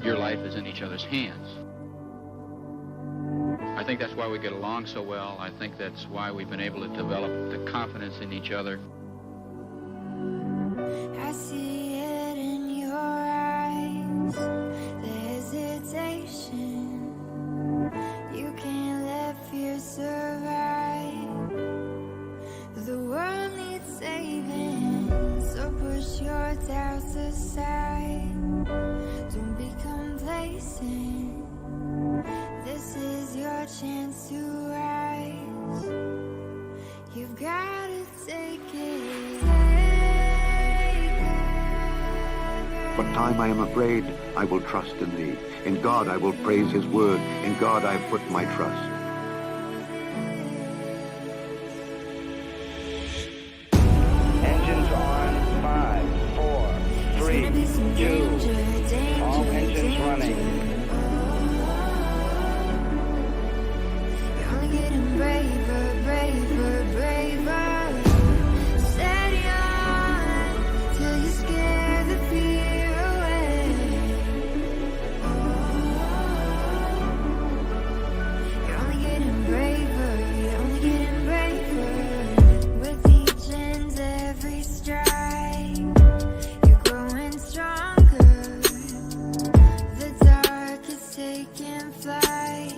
your life is in each other's hands. I think that's why we get along so well. I think that's why we've been able to develop the confidence in each other. I see it in your eyes, the hesitation. You can't let fear survive. The world needs saving, so push your doubts aside. Don't be complacent. This is your chance to rise. You've got to take it. What time I am afraid, I will trust in thee. In God I will praise his word. In God I have put my trust. Engines on. 5, 4, 3, 2. All engines running. You're only getting braver, braver, braver. Steady on till you scare the fear away. You're only getting braver, you're only getting braver. With each and every stride, you're growing stronger. The dark is taking flight.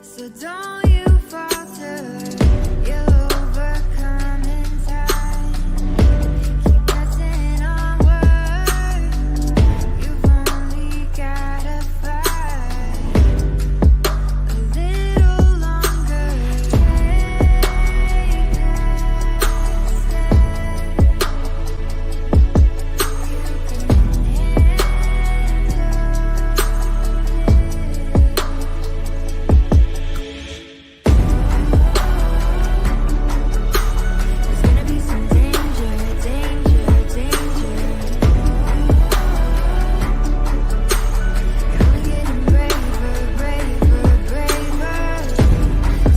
So don't you falter, you'll overcome in time. Keep pressing onward, you've only gotta fight a little longer. Take that step, you can handle There's gonna be some danger, danger, danger. You're only getting braver, braver, braver.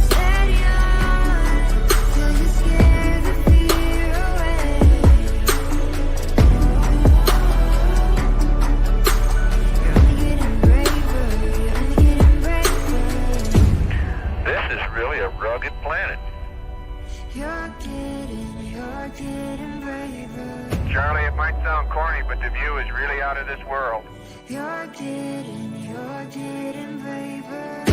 Steady on till you scare the fear away. You're only getting braver, you're only getting braver. This is really a rugged planet. You're getting braver. Charlie, it might sound corny, but the view is really out of this world. You're getting braver.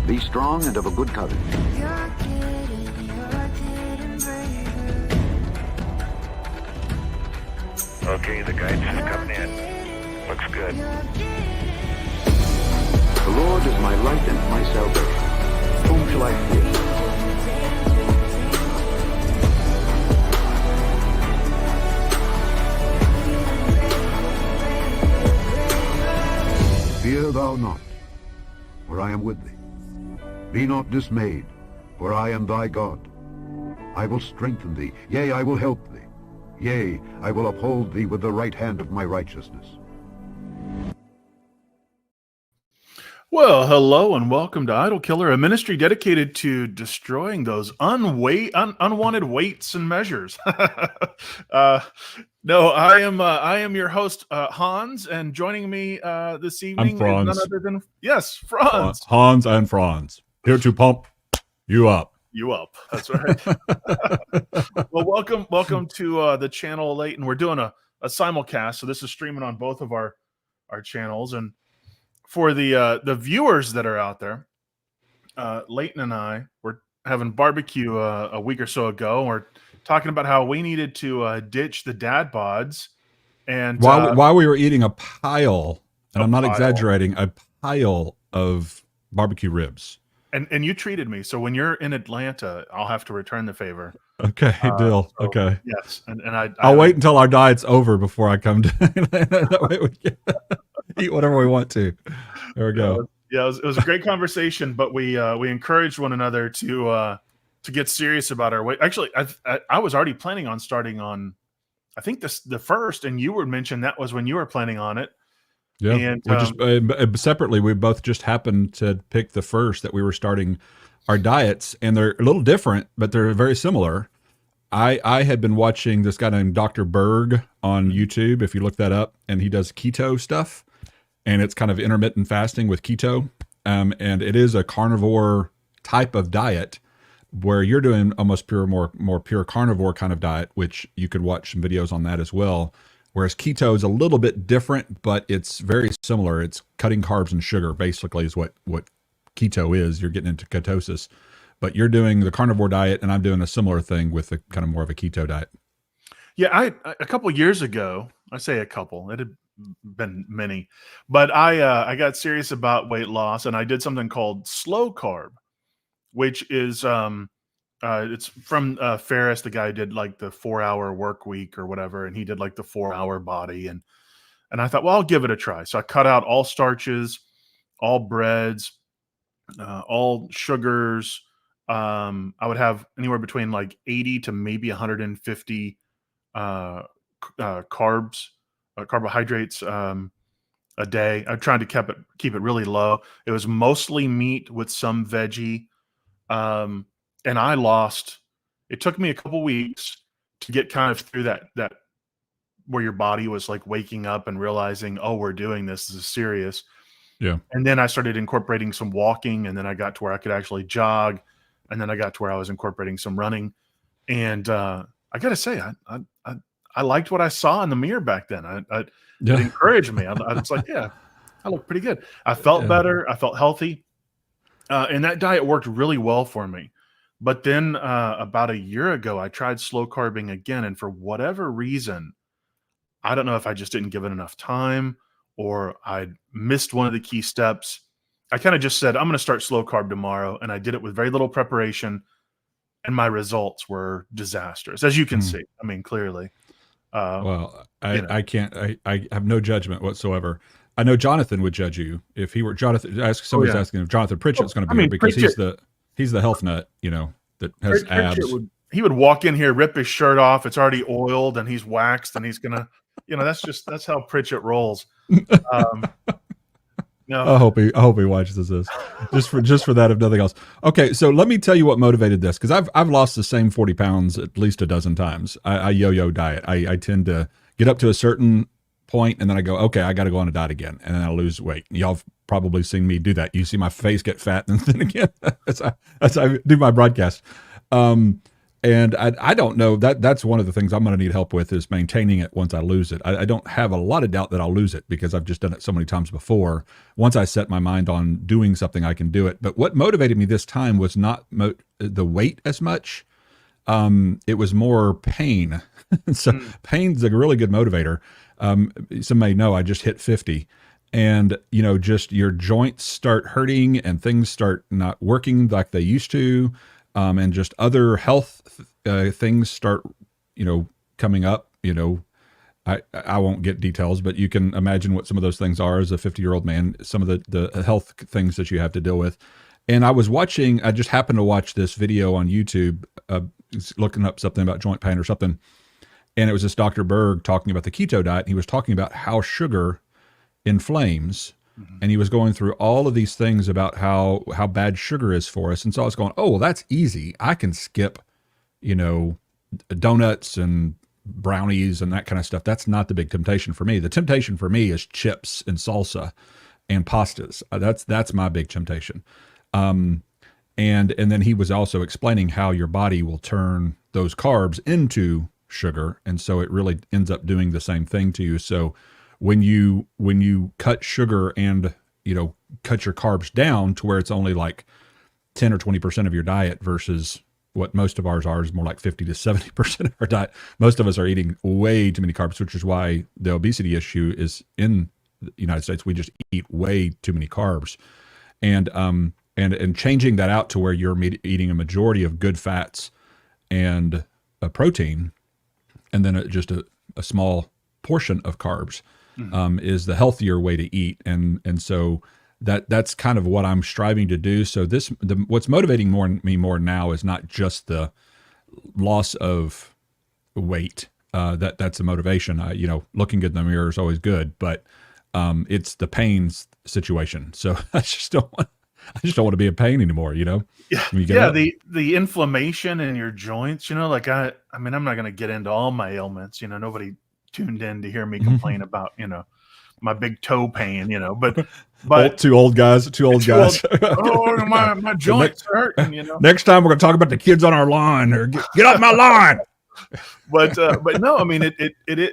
Be strong and of a good courage. You're getting braver. Okay, the guidance is coming in. Looks good. The Lord is my light and my salvation. Whom shall I fear? Fear thou not, for I am with thee. Be not dismayed, for I am thy God. I will strengthen thee, yea, I will help thee. Yea, I will uphold thee with the right hand of my righteousness. Well, hello and welcome to Idol Killer, a ministry dedicated to destroying those unwanted weights and measures. No, I am your host, Hans, and joining me this evening is none other than Franz. Hans and Franz, here to pump you up. You up? That's right. Well, welcome to the channel, Leighton. We're doing a simulcast, so this is streaming on both of our channels, and for the viewers that are out there, Leighton and I were having barbecue a week or so ago. And we're talking about how we needed to ditch the DadBods, and while we were eating a pile, and I'm not exaggerating, a pile of barbecue ribs. And you treated me. So when you're in Atlanta, I'll have to return the favor. Okay, deal. So, okay. Yes, and I'll wait until our diet's over before I come to. That way we can eat whatever we want to. There we go. Yeah, it was a great conversation, but we encouraged one another to get serious about our weight. Actually, I was already planning on starting on, I think the first, and you were mentioned that was when you were planning on it. Yeah, and we just separately, we both just happened to pick the first that we were starting our diets, and they're a little different, but they're very similar. I had been watching this guy named Dr. Berg on YouTube, if you look that up, and he does keto stuff, and it's kind of intermittent fasting with keto. And it is a carnivore type of diet where you're doing almost more pure carnivore kind of diet, which you could watch some videos on that as well. Whereas keto is a little bit different, but it's very similar. It's cutting carbs and sugar, basically, is what keto is. You're getting into ketosis. But you're doing the carnivore diet, and I'm doing a similar thing with a kind of more of a keto diet. Yeah, a couple years ago, I say a couple, it had been many, but I got serious about weight loss, and I did something called slow carb, which is it's from Ferris, the guy who did like the 4-hour work week or whatever, and he did like the 4-hour body, and I thought, well, I'll give it a try. So I cut out all starches, all breads, all sugars. I would have anywhere between like 80 to maybe 150 carbs, carbohydrates a day. I tried to keep it really low. It was mostly meat with some veggie. And I lost, it took me a couple weeks to get kind of through that where your body was like waking up and realizing, oh, we're doing this. This is serious. Yeah. And then I started incorporating some walking, and then I got to where I could actually jog. And then I got to where I was incorporating some running. And I got to say, I liked what I saw in the mirror back then. It encouraged me. I was like, yeah, I look pretty good. I felt better. I felt healthy. And that diet worked really well for me. But then about a year ago, I tried slow carbing again. And for whatever reason, I don't know if I just didn't give it enough time or I missed one of the key steps. I kind of just said, I'm going to start slow carb tomorrow. And I did it with very little preparation. And my results were disastrous, as you can see. I mean, clearly. Well, I can't, I have no judgment whatsoever. I know Jonathan would judge you if he were Jonathan. Somebody's asking if Jonathan Pritchett's going to be here because he's the health nut, that has abs. He would walk in here, rip his shirt off. It's already oiled and he's waxed and he's going to, that's how Pritchett rolls. No. I hope he watches this just for that, if nothing else. Okay, so let me tell you what motivated this, because I've lost the same 40 pounds at least a dozen times. I yo-yo diet. I tend to get up to a certain point and then I go, okay, I got to go on a diet again, and then I lose weight. Y'all have probably seen me do that. You see my face get fat, and then again, that's how I do my broadcast. And I don't know, that's one of the things I'm going to need help with, is maintaining it once I lose it. I don't have a lot of doubt that I'll lose it because I've just done it so many times before. Once I set my mind on doing something, I can do it. But what motivated me this time was not the weight as much. It was more pain. So pain's a really good motivator. Some may know I just hit 50. And, just your joints start hurting and things start not working like they used to. And just other health things start, coming up. I won't get details, but you can imagine what some of those things are as a 50-year-old man, some of the health things that you have to deal with. And I just happened to watch this video on YouTube, looking up something about joint pain or something. And it was this Dr. Berg talking about the keto diet. And he was talking about how sugar inflames. And he was going through all of these things about how bad sugar is for us. And so I was going, oh, well, that's easy. I can skip, donuts and brownies and that kind of stuff. That's not the big temptation for me. The temptation for me is chips and salsa and pastas. That's my big temptation. And then he was also explaining how your body will turn those carbs into sugar. And so it really ends up doing the same thing to you. So when you cut sugar and, cut your carbs down to where it's only like 10 or 20% of your diet versus what most of ours are is more like 50 to 70% of our diet. Most of us are eating way too many carbs, which is why the obesity issue is in the United States. We just eat way too many carbs. And changing that out to where you're eating a majority of good fats and a protein, and then just a small portion of carbs, is the healthier way to eat. And so that's kind of what I'm striving to do. So what's motivating me more now is not just the loss of weight. That's the motivation. Looking good in the mirror is always good, but it's the pain situation. So I just don't want, I just don't want to be in pain anymore. You know? Yeah, When you get yeah. up. The inflammation in your joints. You know, like I mean, I'm not going to get into all my ailments. You know, nobody tuned in to hear me complain about my big toe pain. Two old guys. Oh, my joints hurting. Next time we're going to talk about the kids on our lawn, or get off my lawn. But no, I mean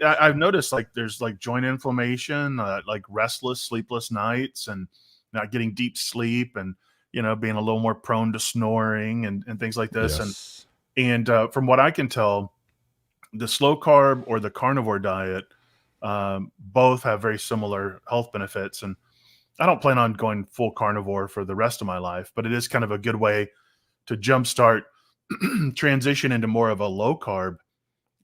I've noticed like there's like joint inflammation, like restless, sleepless nights, and not getting deep sleep, and being a little more prone to snoring and things like this. Yes. And from what I can tell, the slow carb or the carnivore diet both have very similar health benefits. And I don't plan on going full carnivore for the rest of my life, but it is kind of a good way to jumpstart transition into more of a low carb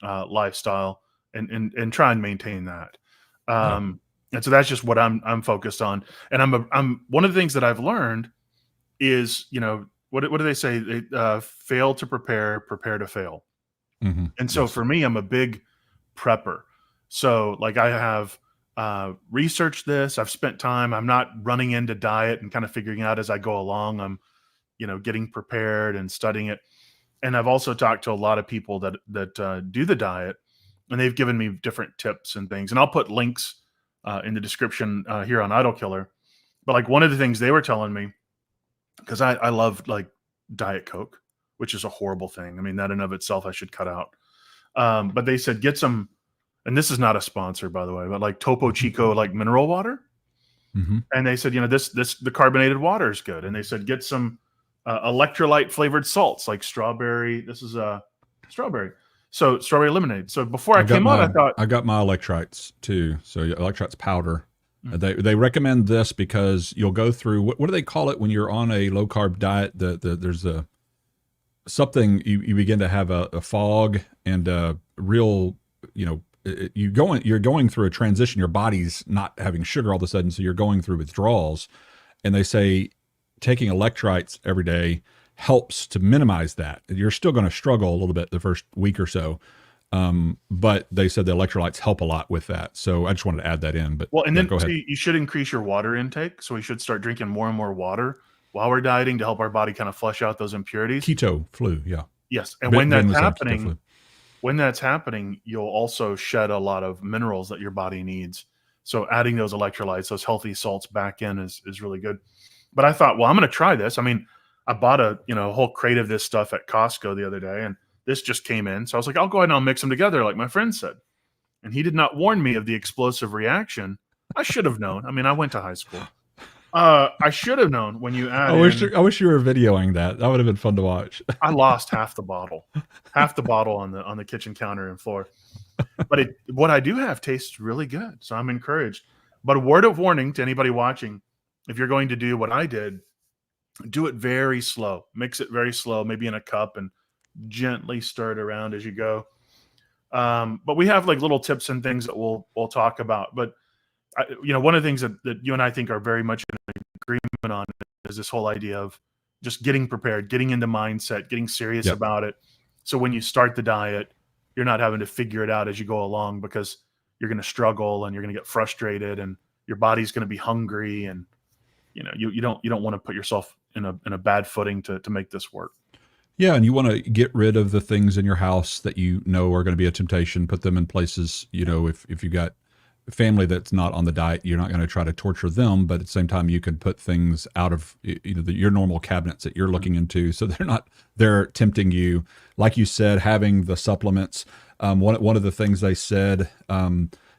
lifestyle and try and maintain that. And so that's just what I'm focused on. And I'm one of the things that I've learned is, what do they say? Fail to prepare to fail. Mm-hmm. And so for me, I'm a big prepper. So like I have researched this. I've spent time. I'm not running into diet and kind of figuring out as I go along. I'm, getting prepared and studying it. And I've also talked to a lot of people that do the diet, and they've given me different tips and things. And I'll put links in the description here on Idol Killer. But like one of the things they were telling me, because I love like Diet Coke, which is a horrible thing. I mean, that in of itself I should cut out. But they said get some, and this is not a sponsor, by the way, but like Topo Chico, like mineral water. Mm-hmm. And they said, the carbonated water is good. And they said get some electrolyte flavored salts like strawberry. This is strawberry. So strawberry lemonade. So before I came on, I thought I got my electrolytes too. So electrolytes powder. They recommend this because you'll go through what do they call it when you're on a low carb diet? There's something you begin to have a fog and a real you're going through a transition. Your body's not having sugar all of a sudden, so you're going through withdrawals. And they say taking electrolytes every day helps to minimize that. You're still going to struggle a little bit the first week or so. But they said the electrolytes help a lot with that. So I just wanted to add that in. But then go ahead. You should increase your water intake. So we should start drinking more and more water while we're dieting to help our body kind of flush out those impurities. Keto flu. Yeah. Yes. And when that's happening, you'll also shed a lot of minerals that your body needs. So adding those electrolytes, those healthy salts back in is really good. But I thought, well, I'm going to try this. I mean, I bought a whole crate of this stuff at Costco the other day, and this just came in. So I was like, I'll go ahead and I'll mix them together like my friend said. And he did not warn me of the explosive reaction. I should have known. I mean, I went to high school. I should have known when you add I wish you were videoing that. That would have been fun to watch. I lost half the bottle on the kitchen counter and floor. But what I do have tastes really good. So I'm encouraged. But a word of warning to anybody watching, if you're going to do what I did, do it very slow. Mix it very slow, maybe in a cup, and gently stir it around as you go. But we have like little tips and things that we'll talk about. But one of the things that you and I think are very much in agreement on is this whole idea of just getting prepared, getting into mindset, getting serious about it. So when you start the diet, you're not having to figure it out as you go along, because you're going to struggle and you're going to get frustrated and your body's going to be hungry, and you don't want to put yourself in a bad footing to make this work. Yeah, and you want to get rid of the things in your house that are going to be a temptation. Put them in places, if you've got family that's not on the diet, you're not going to try to torture them, but at the same time, you can put things out of your normal cabinets that you're looking into, so they're tempting you. Like you said, having the supplements. One of the things they said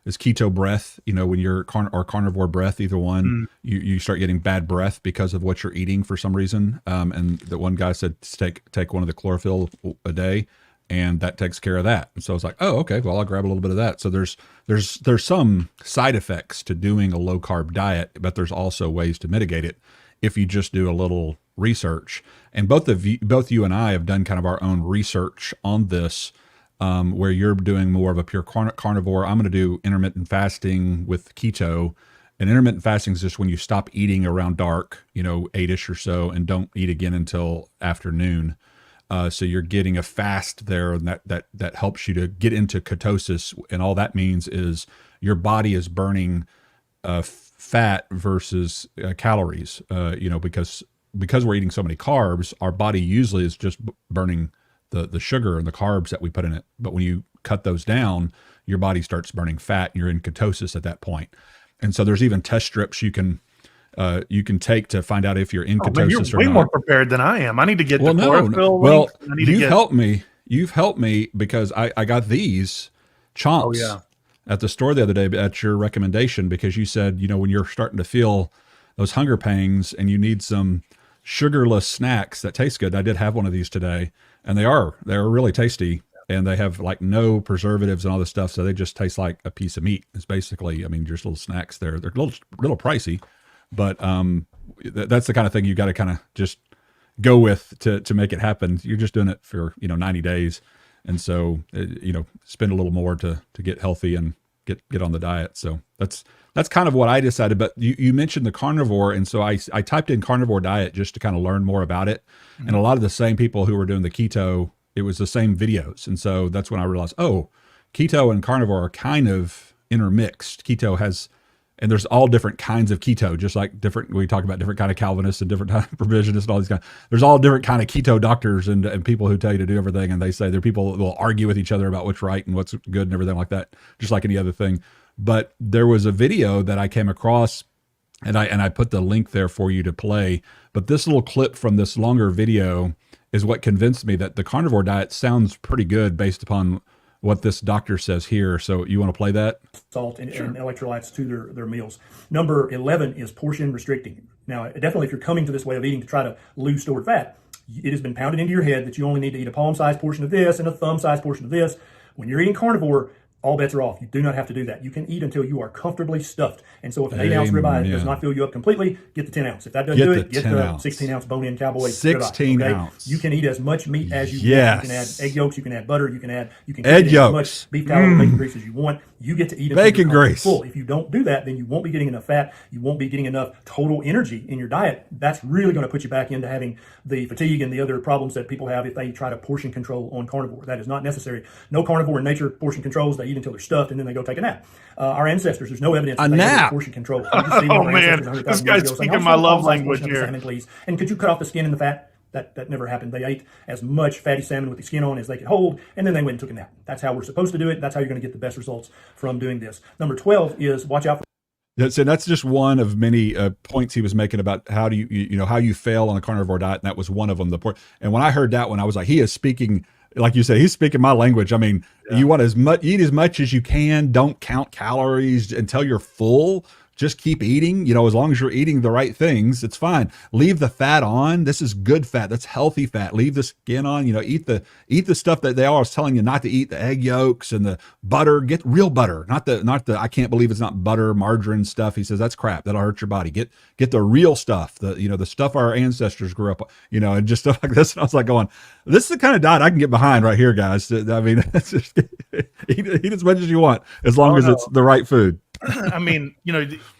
is keto breath. When you're or carnivore breath, either one, you start getting bad breath because of what you're eating for some reason. And the one guy said take one of the chlorophyll a day, and that takes care of that. And so I was like, oh, okay, well, I'll grab a little bit of that. So there's some side effects to doing a low carb diet, but there's also ways to mitigate it if you just do a little research. And both you and I have done kind of our own research on this, where you're doing more of a pure carnivore. I'm going to do intermittent fasting with keto. And intermittent fasting is just when you stop eating around dark, 8-ish or so, and don't eat again until afternoon. So you're getting a fast there, and that helps you to get into ketosis. And all that means is your body is burning fat versus calories, because because we're eating so many carbs, our body usually is just burning the sugar and the carbs that we put in it. But when you cut those down, your body starts burning fat, and you're in ketosis at that point. And so there's even test strips you can take to find out if you're in ketosis man, you're or way not. more prepared than I am. I need to get Well, the no, chlorophyll. well, links. helped me. You've helped me because I got these chomps at the store the other day at your recommendation, because you said, when you're starting to feel those hunger pangs and you need some sugarless snacks that taste good. I did have one of these today, and they're really tasty, and they have like no preservatives and all this stuff. So they just taste like a piece of meat. It's basically, just little snacks there. They're a little pricey, but that's the kind of thing you got to kind of just go with to make it happen. You're just doing it for 90 days, and so spend a little more to get healthy and get on the diet. So that's kind of what I decided. But you mentioned the carnivore, and so I typed in carnivore diet just to kind of learn more about it. Mm-hmm. And a lot of the same people who were doing the keto, it was the same videos, and so that's when I realized, keto and carnivore are kind of intermixed. Keto has. And there's all different kinds of keto, just like we talk about different kind of Calvinists and different kind of provisionists and all these kinds. There's all different kind of keto doctors and people who tell you to do everything. And they say there are people that will argue with each other about what's right and what's good and everything like that, just like any other thing. But there was a video that I came across, and I put the link there for you to play. But this little clip from this longer video is what convinced me that the carnivore diet sounds pretty good based upon what this doctor says here. So you want to play that? Salt and electrolytes to their meals. Number 11 is portion restricting. Now, definitely if you're coming to this way of eating to try to lose stored fat, it has been pounded into your head that you only need to eat a palm-sized portion of this and a thumb-sized portion of this. When you're eating carnivore, all bets are off. You do not have to do that. You can eat until you are comfortably stuffed. And so if an 8-ounce ribeye does not fill you up completely, get the 10 ounce. If that doesn't do it, get the 16-ounce bone-in cowboy 16 ribeye. ounce. You can eat as much meat as you Yes. want. You can add egg yolks. You can add butter. You can Egg eat yolks. as much beef tallow or bacon grease as you want. You get to eat until Bacon you're grease. full. If you don't do that, then you won't be getting enough fat. You won't be getting enough total energy in your diet. That's really going to put you back into having the fatigue and the other problems that people have if they try to portion control on carnivore. That is not necessary. No carnivore in nature portion controls. They eat until they're stuffed and then they go take a nap. Our ancestors, there's no evidence that they ever portion control. Oh man, this guy's speaking my love language here. Salmon, please. And could you cut off the skin and the fat? That never happened. They ate as much fatty salmon with the skin on as they could hold, and then they went and took a nap. That's how we're supposed to do it. That's how you're going to get the best results from doing this. Number 12 is watch out for. So that's just one of many points he was making about how do how you fail on a carnivore diet, and that was one of them. And when I heard that one, I was like, he is speaking, like you said, he's speaking my language. I mean, you want eat as much as you can. Don't count calories until you're full. Just keep eating, as long as you're eating the right things, it's fine. Leave the fat on. This is good fat. That's healthy fat. Leave the skin on, eat the stuff that they are always telling you not to eat, the egg yolks and the butter. Get real butter, not the I can't believe it's not butter, margarine stuff. He says that's crap. That'll hurt your body. Get the real stuff, the stuff our ancestors grew up, and just stuff like this. And I was like this is the kind of diet I can get behind right here, guys. I mean, just eat as much as you want, as long as it's the right food. I mean,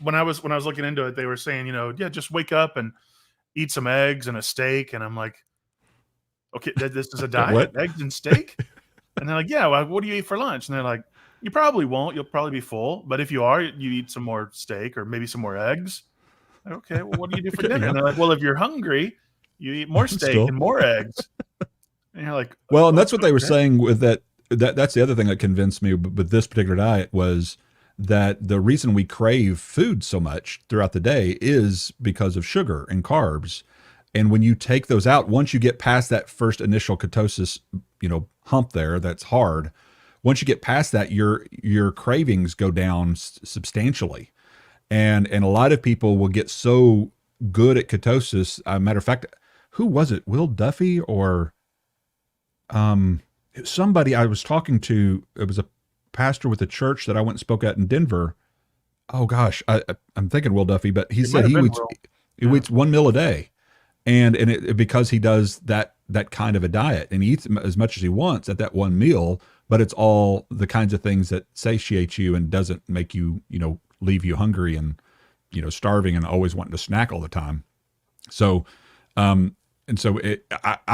when I was looking into it, they were saying, just wake up and eat some eggs and a steak. And I'm like, okay, this is a diet, What? eggs and steak. And they're like, yeah, well, what do you eat for lunch? And they're like, you probably won't. You'll probably be full. But if you are, you eat some more steak or maybe some more eggs. Like, okay, well, what do you do for dinner? And they're like, well, if you're hungry, you eat more steak and more eggs. And you're like, well, and that's what they were saying with that. That's the other thing that convinced me with this particular diet was that the reason we crave food so much throughout the day is because of sugar and carbs. And when you take those out, once you get past that first initial ketosis, hump there, that's hard. Once you get past that, your cravings go down substantially. And a lot of people will get so good at ketosis. Matter of fact, who was it? Will Duffy or somebody I was talking to? It was a pastor with a church that I went and spoke at in Denver. Oh gosh, I'm thinking Will Duffy, but he said he eats one meal a day, and because he does that kind of a diet, and he eats as much as he wants at that one meal, but it's all the kinds of things that satiate you and doesn't make you leave you hungry and starving and always wanting to snack all the time. So that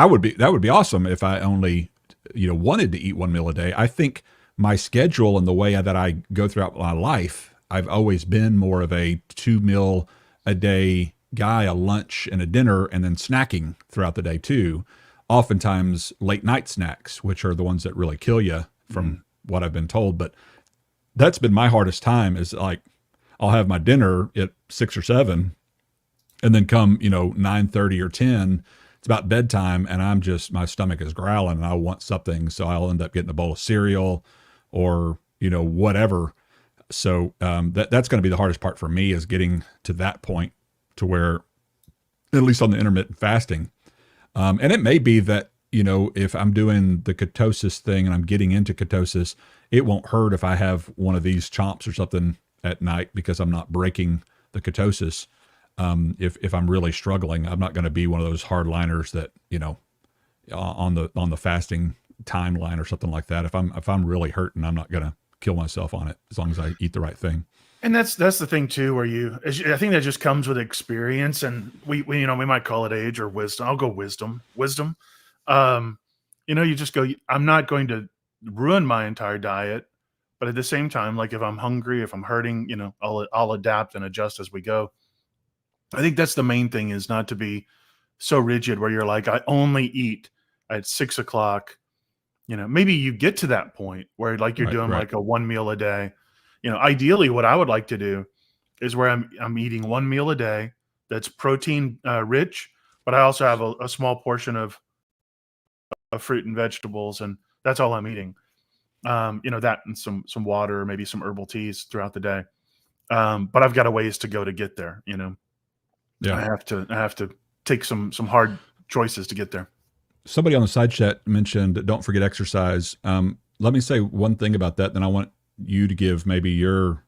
would be awesome if I only wanted to eat one meal a day. I think my schedule and the way that I go throughout my life, I've always been more of a 2 meal a day guy a lunch and a dinner and then snacking throughout the day too. Oftentimes late night snacks, which are the ones that really kill you from what I've been told. But that's been my hardest time, is like, I'll have my dinner at 6 or 7 and then come, 9:30 or 10, it's about bedtime and my stomach is growling and I want something. So I'll end up getting a bowl of cereal or, whatever. So that's going to be the hardest part for me, is getting to that point to where, at least on the intermittent fasting. And it may be that, if I'm doing the ketosis thing and I'm getting into ketosis, it won't hurt if I have one of these chomps or something at night, because I'm not breaking the ketosis. If I'm really struggling, I'm not going to be one of those hardliners that, on the fasting timeline or something like that. If I'm really hurting, I'm not going to kill myself on it, as long as I eat the right thing. And that's the thing too, where I think that just comes with experience, and we might call it age or wisdom. I'll go wisdom. You just go, I'm not going to ruin my entire diet, but at the same time, like if I'm hungry, if I'm hurting, I'll adapt and adjust as we go. I think that's the main thing, is not to be so rigid where you're like, I only eat at 6 o'clock. Maybe you get to that point where like you're doing like a 1 meal a day. Ideally what I would like to do is where I'm eating 1 meal a day that's protein rich, but I also have a small portion of fruit and vegetables, and that's all I'm eating. That and some water, or maybe some herbal teas throughout the day. But I've got a ways to go to get there. Yeah. I have to take some hard choices to get there. Somebody on the side chat mentioned, don't forget exercise. Let me say one thing about that. Then I want you to give maybe your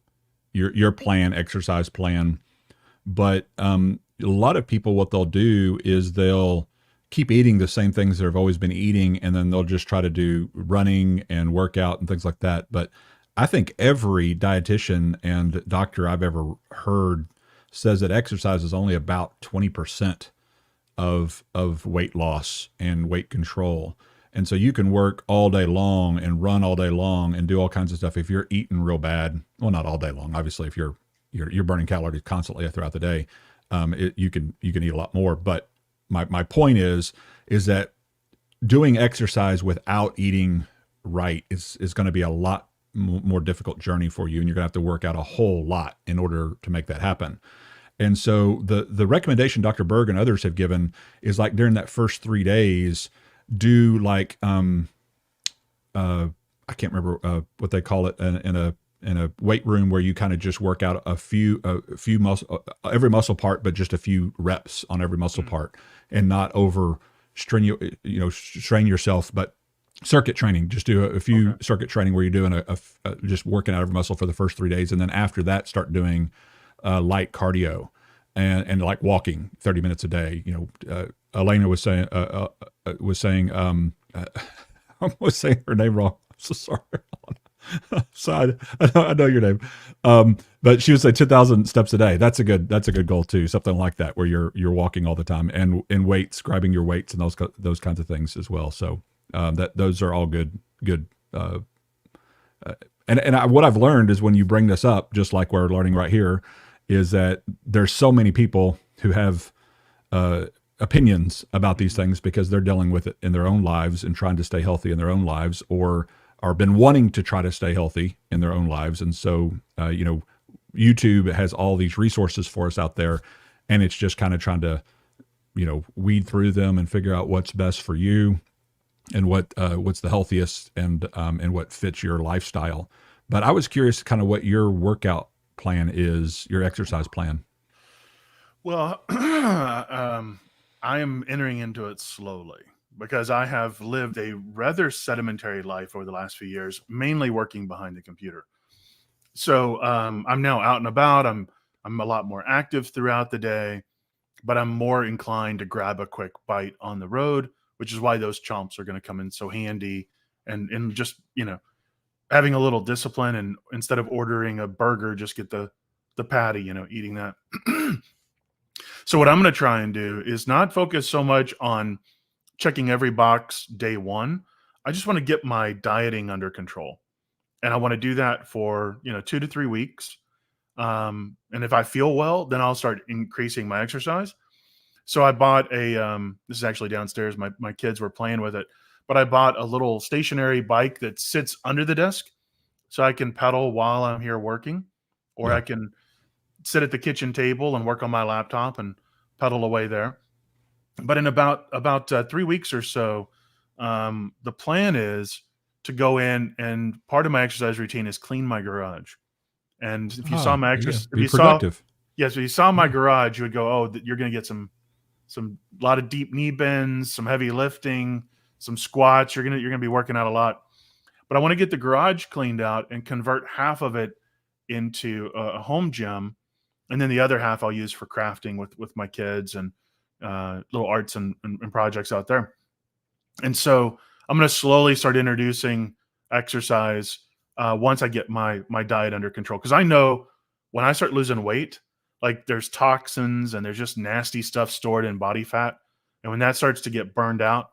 plan, exercise plan. But a lot of people, what they'll do is they'll keep eating the same things they've always been eating, and then they'll just try to do running and workout and things like that. But I think every dietitian and doctor I've ever heard says that exercise is only about 20% of weight loss and weight control. And so you can work all day long and run all day long and do all kinds of stuff if you're eating real bad. Well, not all day long, obviously. If you're burning calories constantly throughout the day, you can eat a lot more. But my point is that doing exercise without eating right is going to be a lot more difficult journey for you, and you're going to have to work out a whole lot in order to make that happen. And so the recommendation Dr. Berg and others have given is, like, during that first 3 days, do like I can't remember what they call it, in a weight room, where you kind of just work out a few muscle, every muscle part, but just a few reps on every muscle part, and not over strain yourself, but circuit training. Just do a few circuit training where you're doing just working out every muscle for the first 3 days, and then after that, start doing light cardio and like walking 30 minutes a day. Elena was saying I was saying her name wrong. I'm so sorry. So I know your name, but she would say 10,000 steps a day. That's a good goal too. Something like that, where you're walking all the time, and weights, grabbing your weights, and those kinds of things as well. So those are all good. What I've learned is, when you bring this up, just like we're learning right here, is that there's so many people who have opinions about these things because they're dealing with it in their own lives and trying to stay healthy in their own lives, or been wanting to try to stay healthy in their own lives. And so, YouTube has all these resources for us out there, and it's just kind of trying to, weed through them and figure out what's best for you, and what's the healthiest, and what fits your lifestyle. But I was curious kind of what your workout plan is, your exercise plan. Well, I am entering into it slowly, because I have lived a rather sedimentary life over the last few years, mainly working behind the computer. So I'm now out and about. I'm a lot more active throughout the day, but I'm more inclined to grab a quick bite on the road, which is why those chomps are going to come in so handy, and just, having a little discipline, and instead of ordering a burger, just get the patty, eating that. So what I'm going to try and do is not focus so much on checking every box day one. I just want to get my dieting under control. And I want to do that for, 2 to 3 weeks. And if I feel well, then I'll start increasing my exercise. So I bought a, this is actually downstairs. My kids were playing with it, but I bought a little stationary bike that sits under the desk so I can pedal while I'm here working, or I can sit at the kitchen table and work on my laptop and pedal away there. But in about 3 weeks or so, the plan is to go in, and part of my exercise routine is clean my garage. And if you saw my exercise, be productive. If you saw my garage, you would go, "Oh, you're going to get some lot of deep knee bends, some heavy lifting, some squats. You're gonna be working out a lot." But I want to get the garage cleaned out and convert half of it into a home gym, and then the other half I'll use for crafting with my kids and little arts and projects out there. And so I'm going to slowly start introducing exercise once I get my diet under control. Because I know when I start losing weight, like there's toxins and there's just nasty stuff stored in body fat. And when that starts to get burned out,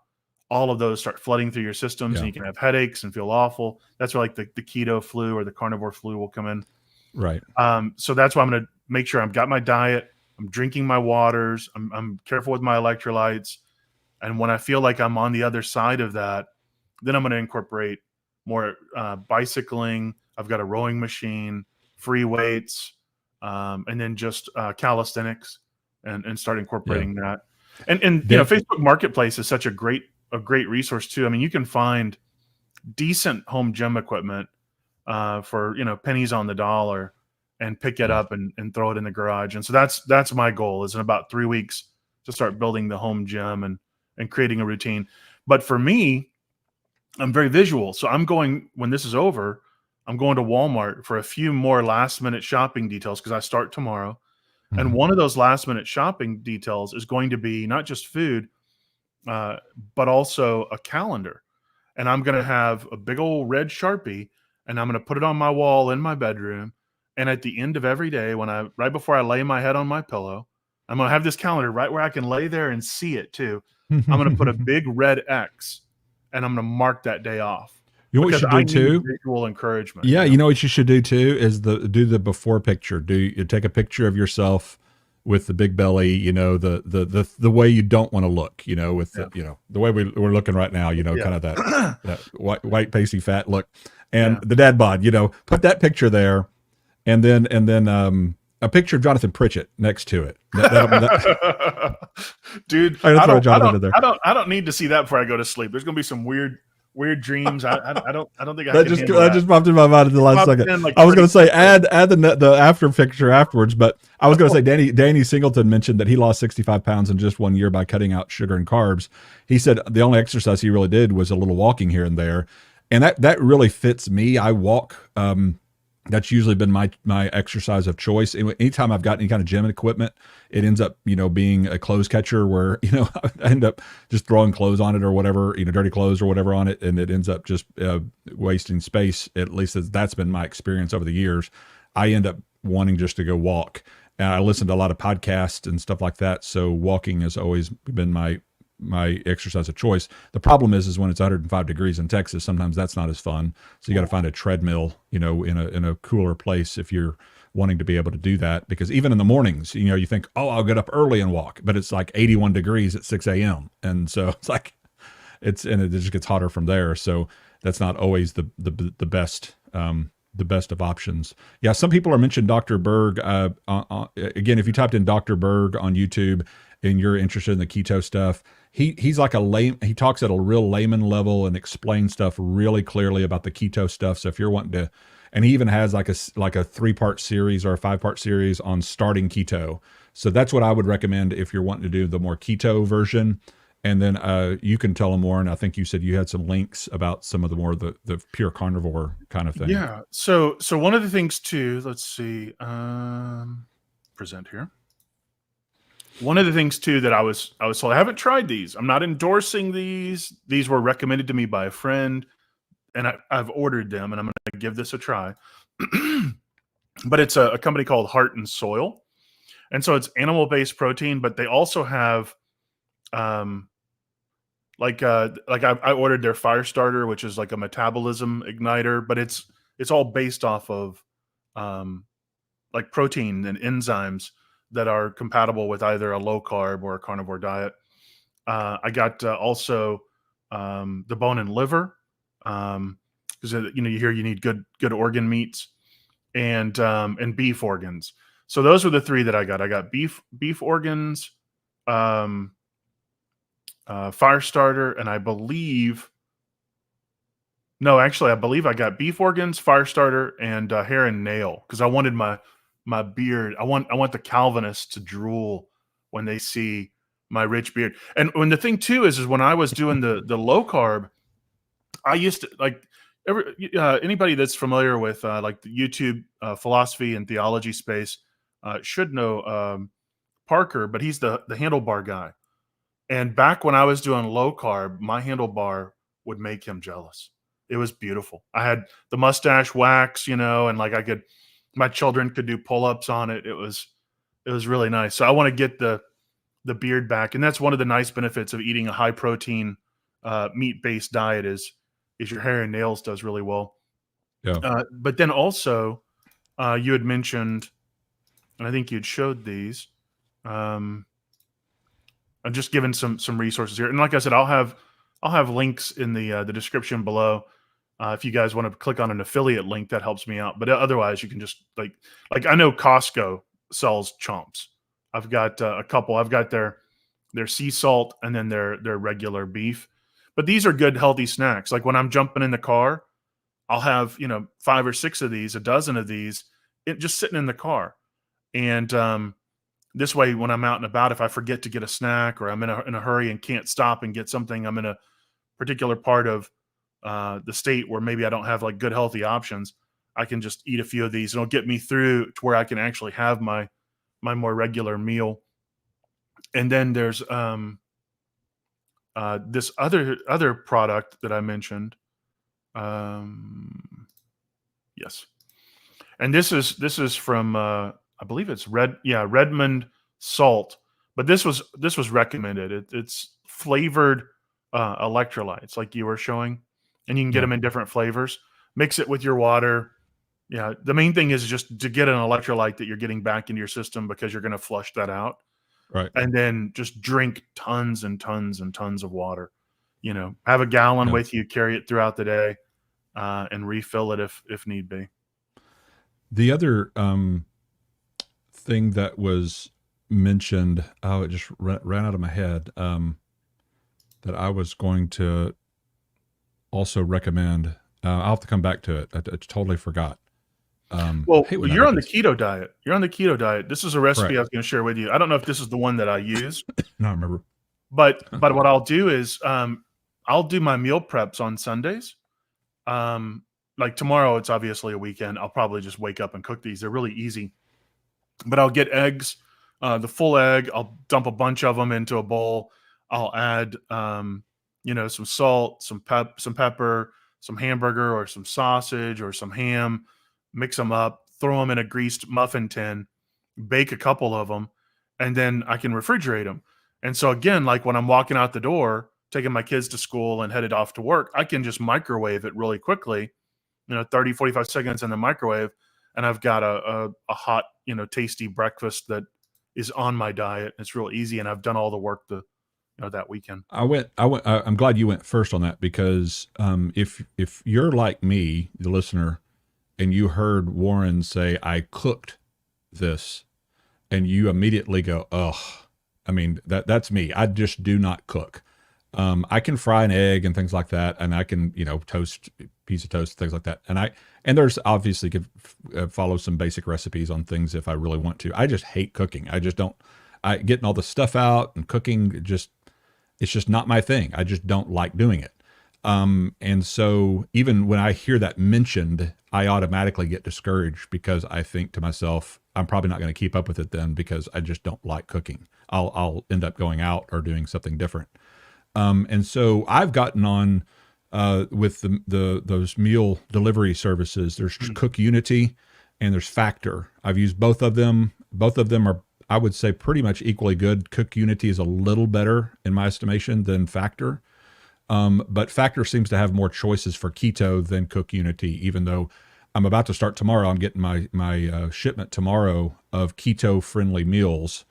all of those start flooding through your systems and you can have headaches and feel awful. That's where like the keto flu or the carnivore flu will come in. Right. So that's why I'm going to make sure I've got my diet. I'm drinking my waters. I'm careful with my electrolytes. And when I feel like I'm on the other side of that, then I'm going to incorporate more bicycling. I've got a rowing machine, free weights, and then just calisthenics and start incorporating that. And you know, Facebook Marketplace is such a great resource too. I mean, you can find decent home gym equipment for, you know, pennies on the dollar and pick it up and throw it in the garage. And so that's my goal, is in about 3 weeks to start building the home gym and creating a routine. But for me, I'm very visual. So I'm going, when this is over, I'm going to Walmart for a few more last minute shopping details because I start tomorrow. And one of those last minute shopping details is going to be not just food, but also a calendar. And I'm going to have a big old red Sharpie and I'm going to put it on my wall in my bedroom. And at the end of every day, right before I lay my head on my pillow, I'm going to have this calendar right where I can lay there and see it too. I'm going to put a big red X and I'm going to mark that day off. You know what you should do too? Visual encouragement. Yeah, you know what you should do too is do the before picture. You take a picture of yourself with the big belly, you know, the way you don't want to look, you know, with the, you know, the way we're looking right now, you know, kind of that white pasty fat look, and the DadBod, you know, put that picture there, and then a picture of Jonathan Pritchett next to it. Dude, I don't need to see that before I go to sleep. There's gonna be some weird dreams. I don't think that just popped in my mind at the last second. Like I was going to say add the after picture afterwards, but I was going to say Danny Singleton mentioned that he lost 65 pounds in just 1 year by cutting out sugar and carbs. He said the only exercise he really did was a little walking here and there, and that really fits me. I walk. That's usually been my exercise of choice. Anytime I've got any kind of gym equipment, it ends up, you know, being a clothes catcher where, you know, I end up just throwing clothes on it or whatever, you know, dirty clothes or whatever on it. And it ends up just wasting space. At least that's been my experience over the years. I end up wanting just to go walk. And I listen to a lot of podcasts and stuff like that. So walking has always been my exercise of choice. The problem is when it's 105 degrees in Texas, sometimes that's not as fun. So you got to find a treadmill, you know, in a cooler place if you're wanting to be able to do that. Because even in the mornings, you know, you think, oh, I'll get up early and walk, but it's like 81 degrees at 6 a.m. And so it's like, it just gets hotter from there. So that's not always the best, the best of options. Yeah. Some people are mentioning Dr. Berg. Again, if you typed in Dr. Berg on YouTube and you're interested in the keto stuff, he's like he talks at a real layman level and explains stuff really clearly about the keto stuff. So if you're wanting to, and he even has like a 3-part series or a 5-part series on starting keto. So that's what I would recommend if you're wanting to do the more keto version. And then you can tell them more. And I think you said you had some links about some of the more the pure carnivore kind of thing. Yeah. So one of the things too, let's see, present here. One of the things too that I was told, I haven't tried these. I'm not endorsing these. These were recommended to me by a friend, and I've ordered them, and I'm going to give this a try. But it's a company called Heart and Soil, and so it's animal-based protein. But they also have, I ordered their Fire Starter, which is like a metabolism igniter, but it's all based off of like protein and enzymes that are compatible with either a low carb or a carnivore diet. I got also the bone and liver, because you hear you need good organ meats, and beef organs. So those were the three that I got. I got beef organs, fire starter, and I believe I got beef organs, fire starter, and hair and nail, because I wanted my beard. I want the Calvinists to drool when they see my rich beard. And when the thing too is when I was doing the low carb, I used to like anybody that's familiar with like the YouTube philosophy and theology space should know Parker, but he's the handlebar guy. And back when I was doing low carb, my handlebar would make him jealous. It was beautiful. I had the mustache wax, and like my children could do pull-ups on it. It was really nice. So I want to get the beard back. And that's one of the nice benefits of eating a high protein meat-based diet is your hair and nails does really well. Yeah. But then also you had mentioned, and I think you'd showed these, I'm just giving some resources here. And like I said, I'll have links in the description below. If you guys want to click on an affiliate link, that helps me out. But otherwise, you can just like I know Costco sells Chomps. I've got a couple. I've got their sea salt and then their regular beef. But these are good, healthy snacks. Like when I'm jumping in the car, I'll have 5 or 6 of these, a dozen of these, just sitting in the car. And this way, when I'm out and about, if I forget to get a snack or I'm in a hurry and can't stop and get something, I'm in a particular part of the state where maybe I don't have like good healthy options, I can just eat a few of these and it'll get me through to where I can actually have my more regular meal. And then there's this other product that I mentioned. Yes. And this is from I believe it's Redmond Salt, but this was recommended. It's flavored electrolytes like you were showing, and you can get them in different flavors. Mix it with your water. Yeah, the main thing is just to get an electrolyte that you're getting back into your system because you're going to flush that out. Right. And then just drink tons and tons and tons of water. Have a gallon with you, carry it throughout the day, and refill it if need be. The other thing that was mentioned, it just ran out of my head, that I was going to also recommend. I'll have to come back to it. I totally forgot. You're on the keto diet. You're on the keto diet. This is a recipe Correct. I was going to share with you. I don't know if this is the one that I use. No, I remember. But what I'll do is I'll do my meal preps on Sundays. Like tomorrow, it's obviously a weekend. I'll probably just wake up and cook these. They're really easy. But I'll get eggs, the full egg. I'll dump a bunch of them into a bowl. I'll add some salt, some pepper, some hamburger or some sausage or some ham. Mix them up, throw them in a greased muffin tin, bake a couple of them, and then I can refrigerate them. And so again, like when I'm walking out the door, taking my kids to school and headed off to work, I can just microwave it really quickly, 30, 45 seconds in the microwave. And I've got a hot, tasty breakfast that is on my diet. It's real easy. And I've done all the work that weekend. I'm glad you went first on that because if you're like me, the listener, and you heard Warren say, I cooked this, and you immediately go, ugh. I mean, that's me. I just do not cook. I can fry an egg and things like that, and I can, toast a piece of toast, things like that. And there's obviously could follow some basic recipes on things if I really want to. I just hate cooking. I just don't. Getting all the stuff out and cooking, it's just not my thing. I just don't like doing it. And so even when I hear that mentioned, I automatically get discouraged because I think to myself, I'm probably not going to keep up with it then because I just don't like cooking. I'll end up going out or doing something different. And so I've gotten on with those meal delivery services. There's Cook Unity and there's Factor. I've used both of them. Both of them are, I would say, pretty much equally good. Cook Unity is a little better in my estimation than Factor. But Factor seems to have more choices for keto than Cook Unity, even though I'm about to start tomorrow. I'm getting my shipment tomorrow of keto friendly meals.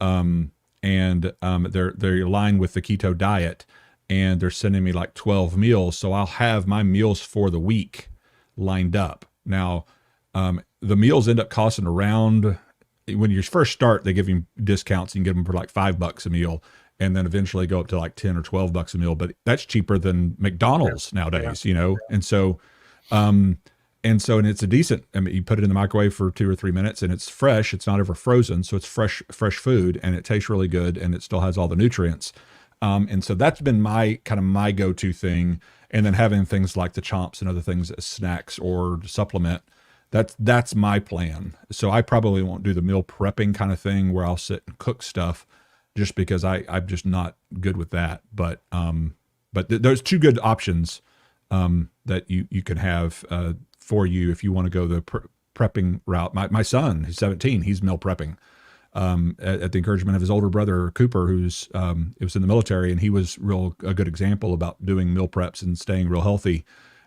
They're aligned with the keto diet, and they're sending me like 12 meals. So I'll have my meals for the week lined up. Now, the meals end up costing around, when you first start, they give you discounts. You can get them for like $5 a meal, and then eventually go up to like 10 or $12 a meal. But that's cheaper than McDonald's nowadays, you know? And so, and it's a decent, I mean, you put it in the microwave for 2 or 3 minutes and it's fresh. It's not ever frozen. So it's fresh food, and it tastes really good, and it still has all the nutrients. And so that's been my go-to thing. And then having things like the Chomps and other things as snacks or supplement, that's my plan. So I probably won't do the meal prepping kind of thing where I'll sit and cook stuff, just because I'm just not good with that. But there's 2 good options that you can have for you if you want to go the prepping route. My son, who's 17, he's meal prepping at the encouragement of his older brother Cooper, who's was in the military, and he was a good example about doing meal preps and staying real healthy.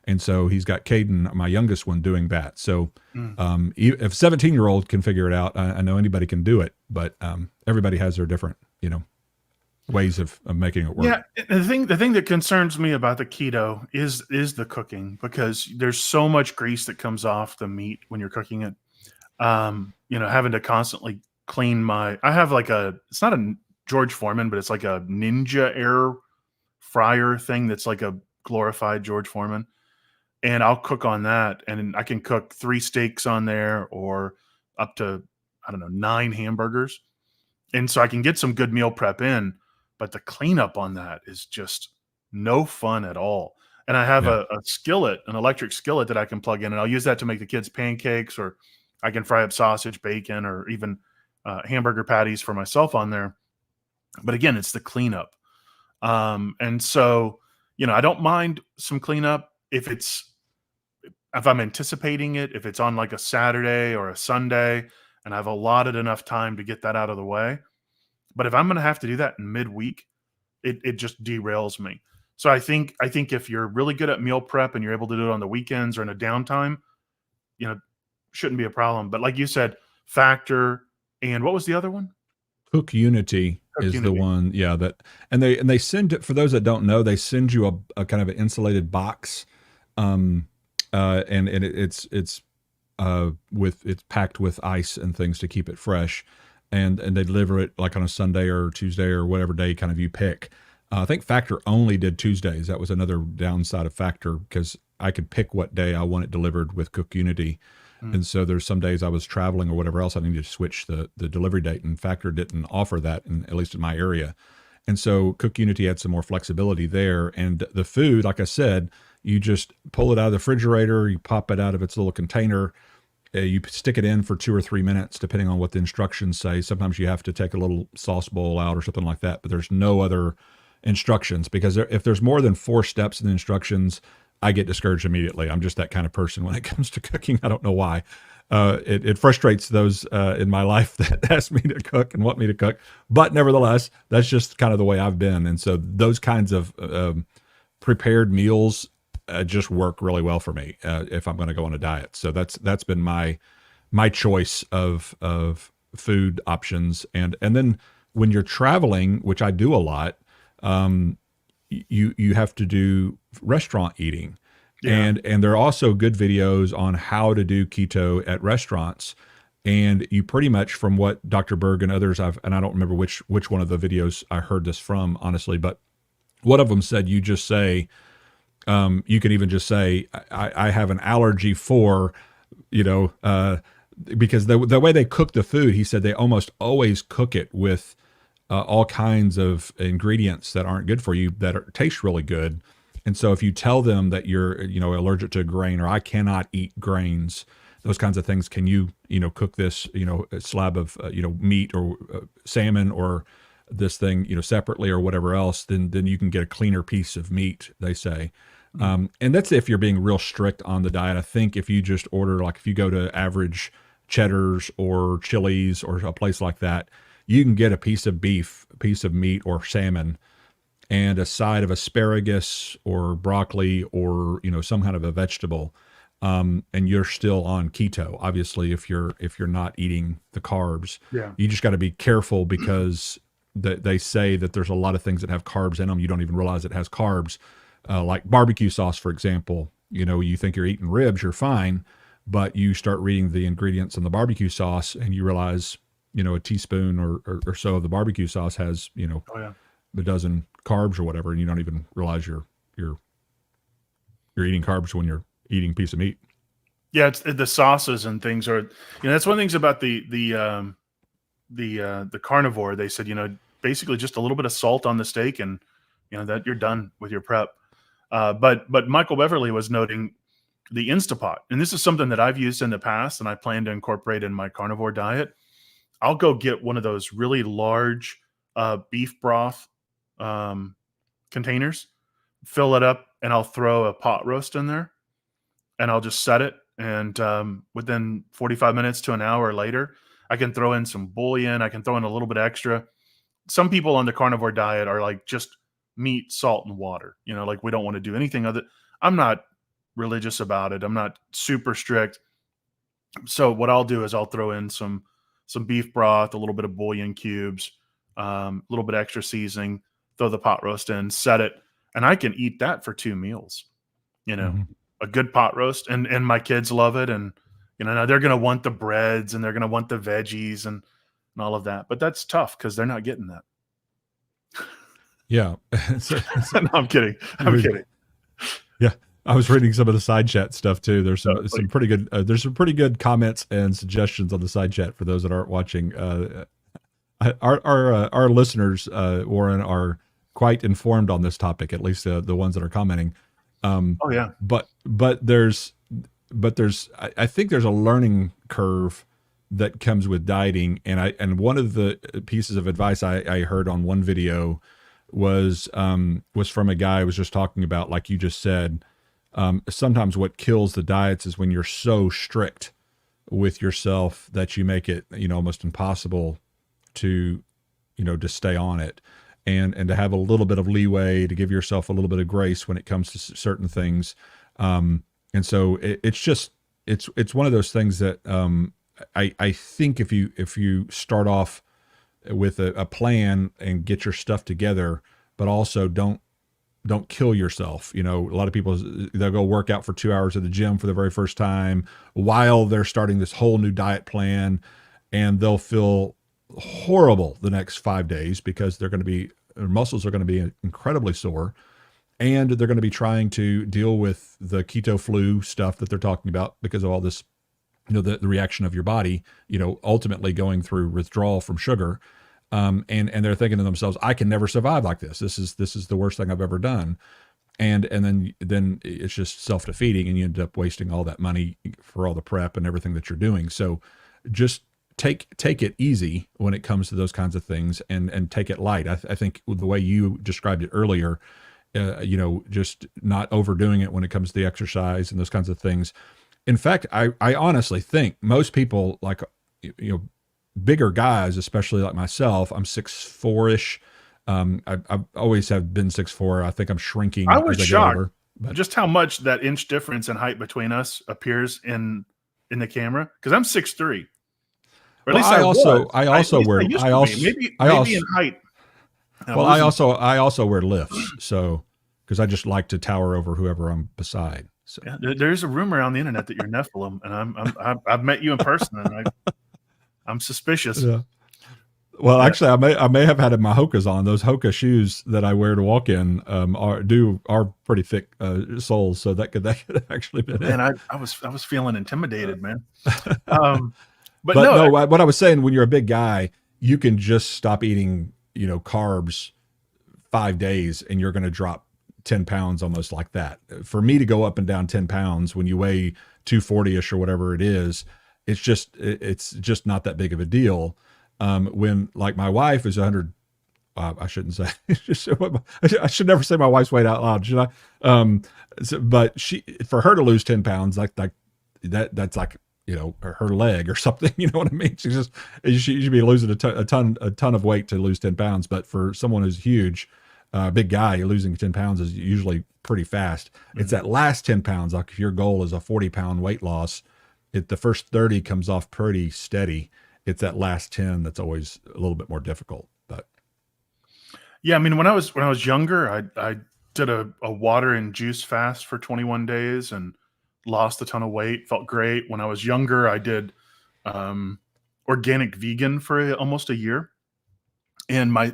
And so he's got Caden, my youngest one, doing that. So if a 17-year-old can figure it out, I know anybody can do it. But everybody has their different, ways of making it work. Yeah, the thing that concerns me about the keto is the cooking, because there's so much grease that comes off the meat when you're cooking it. Having to constantly clean I have like it's not a George Foreman, but it's like a Ninja air fryer thing that's like a glorified George Foreman. And I'll cook on that, and I can cook 3 steaks on there, or up to, 9 hamburgers. And so I can get some good meal prep in, but the cleanup on that is just no fun at all. And I have a skillet, an electric skillet that I can plug in, and I'll use that to make the kids pancakes, or I can fry up sausage, bacon, or even hamburger patties for myself on there. But again, it's the cleanup. And so, I don't mind some cleanup if I'm anticipating it, if it's on like a Saturday or a Sunday and I've allotted enough time to get that out of the way. But if I'm going to have to do that in midweek, it just derails me. So I think if you're really good at meal prep and you're able to do it on the weekends or in a downtime, shouldn't be a problem. But like you said, Factor, and what was the other one? Cook Unity is the one. Yeah. And they send it, for those that don't know, they send you a kind of an insulated box. And it's packed with ice and things to keep it fresh, and they deliver it like on a Sunday or Tuesday or whatever day kind of you pick. I think Factor only did Tuesdays. That was another downside of Factor, because I could pick what day I want it delivered with Cook Unity. And so there's some days I was traveling or whatever else, I needed to switch the delivery date, and Factor didn't offer that, at least in my area. And so Cook Unity had some more flexibility there. And the food, like I said, you just pull it out of the refrigerator, you pop it out of its little container, you stick it in for 2 or 3 minutes, depending on what the instructions say. Sometimes you have to take a little sauce bowl out or something like that, but there's no other instructions, because if there's more than 4 steps in the instructions, I get discouraged immediately. I'm just that kind of person when it comes to cooking. I don't know why. It frustrates those in my life that ask me to cook and want me to cook. But nevertheless, that's just kind of the way I've been. And so those kinds of prepared meals just work really well for me if I'm going to go on a diet. So that's been my choice of food options. And then when you're traveling, which I do a lot, you have to do restaurant eating. Yeah. And there are also good videos on how to do keto at restaurants. And you pretty much, from what Dr. Berg and others and I don't remember which one of the videos I heard this from, honestly, but one of them said, you just say, you can even just say, I have an allergy for, because the way they cook the food, he said they almost always cook it with all kinds of ingredients that aren't good for you that taste really good. And so if you tell them that you're, allergic to a grain, or I cannot eat grains, those kinds of things, can you, cook this, a slab of, meat or salmon or this thing, separately or whatever else, then you can get a cleaner piece of meat, they say. And that's if you're being real strict on the diet. I think if you just order, like if you go to Average, Cheddar's or Chili's or a place like that, you can get a piece of beef, a piece of meat or salmon, and a side of asparagus or broccoli or, some kind of a vegetable. and you're still on keto. Obviously, if you're not eating the carbs, Yeah. you just got to be careful because they say that there's a lot of things that have carbs in them. You don't even realize it has carbs, like barbecue sauce, for example. You know, you think you're eating ribs, you're fine, but you start reading the ingredients in the barbecue sauce and you realize, you know, a teaspoon or so of the barbecue sauce has, you know, a dozen carbs or whatever, and you don't even realize you're eating carbs when you're eating a piece of meat. Yeah, it's the sauces and things are, you know, that's one of the things about the carnivore. They said, you know, basically just a little bit of salt on the steak and, you know, that you're done with your prep. But Michael Beverly was noting the Instapot, and this is something that I've used in the past and I plan to incorporate in my carnivore diet. I'll go get one of those really large beef broth containers, fill it up, and I'll throw a pot roast in there and I'll just set it. And within 45 minutes to an hour later, I can throw in some bouillon. I can throw in a little bit extra. Some people on the carnivore diet are like just meat, salt, and water. You know, like we don't want to do anything other. I'm not religious about it. I'm not super strict. So what I'll do is I'll throw in some beef broth, a little bit of bouillon cubes, a little bit extra seasoning, throw the pot roast in, set it, and I can eat that for 2 meals. You know, a good pot roast, and my kids love it, and you know, now they're going to want the breads and they're going to want the veggies and all of that, but that's tough because they're not getting that. Yeah. No, I'm kidding. I'm kidding. Yeah. I was reading some of the side chat stuff too. There's some pretty good, there's some pretty good comments and suggestions on the side chat for those that aren't watching. Our listeners, Warren, are quite informed on this topic, at least the ones that are commenting. Oh yeah. But there's, I think there's a learning curve that comes with dieting. And one of the pieces of advice I heard on one video was from a guy who was just talking about, like you just said, sometimes what kills the diets is when you're so strict with yourself that you make it, you know, almost impossible to, you know, to stay on it, and to have a little bit of leeway, to give yourself a little bit of grace when it comes to certain things. And so it's one of those things that I think if you start off with a plan and get your stuff together, but also don't kill yourself. You know, a lot of people, they'll go work out for 2 hours at the gym for the very first time while they're starting this whole new diet plan, and they'll feel horrible the next 5 days because their muscles are going to be incredibly sore, and they're going to be trying to deal with the keto flu stuff that they're talking about because of all this, you know, the reaction of your body, you know, ultimately going through withdrawal from sugar. And they're thinking to themselves, I can never survive like this. This is the worst thing I've ever done. And then it's just self-defeating, and you end up wasting all that money for all the prep and everything that you're doing. So just take it easy when it comes to those kinds of things, and take it light. I think the way you described it earlier, you know, just not overdoing it when it comes to the exercise and those kinds of things. In fact, I honestly think most people, like, you know, bigger guys, especially like myself, I'm 6'4"-ish. I've always have been 6'4". I think I'm shrinking. I was as I shocked get older, but just how much that inch difference in height between us appears in the camera, because I'm 6'3". Or at least I also wear in height. I also wear lifts, so because I just like to tower over whoever I'm beside. So yeah, there's a rumor on the internet that you're Nephilim, and I've met you in person, and I'm suspicious. Yeah. Well, actually, I may have had my Hoka's on. Those Hoka shoes that I wear to walk in are pretty thick soles, so that could actually be. Man, I was feeling intimidated, man. But no, what I was saying, when you're a big guy, you can just stop eating, you know, carbs 5 days, and you're going to drop 10 pounds almost like that. For me to go up and down 10 pounds when you weigh 240-ish or whatever it is, it's just not that big of a deal. When, like, my wife is 100, I shouldn't say, I should never say my wife's weight out loud, should I? But for her to lose 10 pounds, like that's like, you know, her leg or something, you know what I mean? She should be losing a ton of weight to lose 10 pounds. But for someone who's huge, big guy, losing 10 pounds is usually pretty fast. It's that last 10 pounds. Like if your goal is a 40-pound weight loss, the first 30 comes off pretty steady. It's that last 10 that's always a little bit more difficult. But yeah, I mean, when I was younger, I did a water and juice fast for 21 days and lost a ton of weight. Felt great. When I was younger, I did organic vegan for almost a year, and my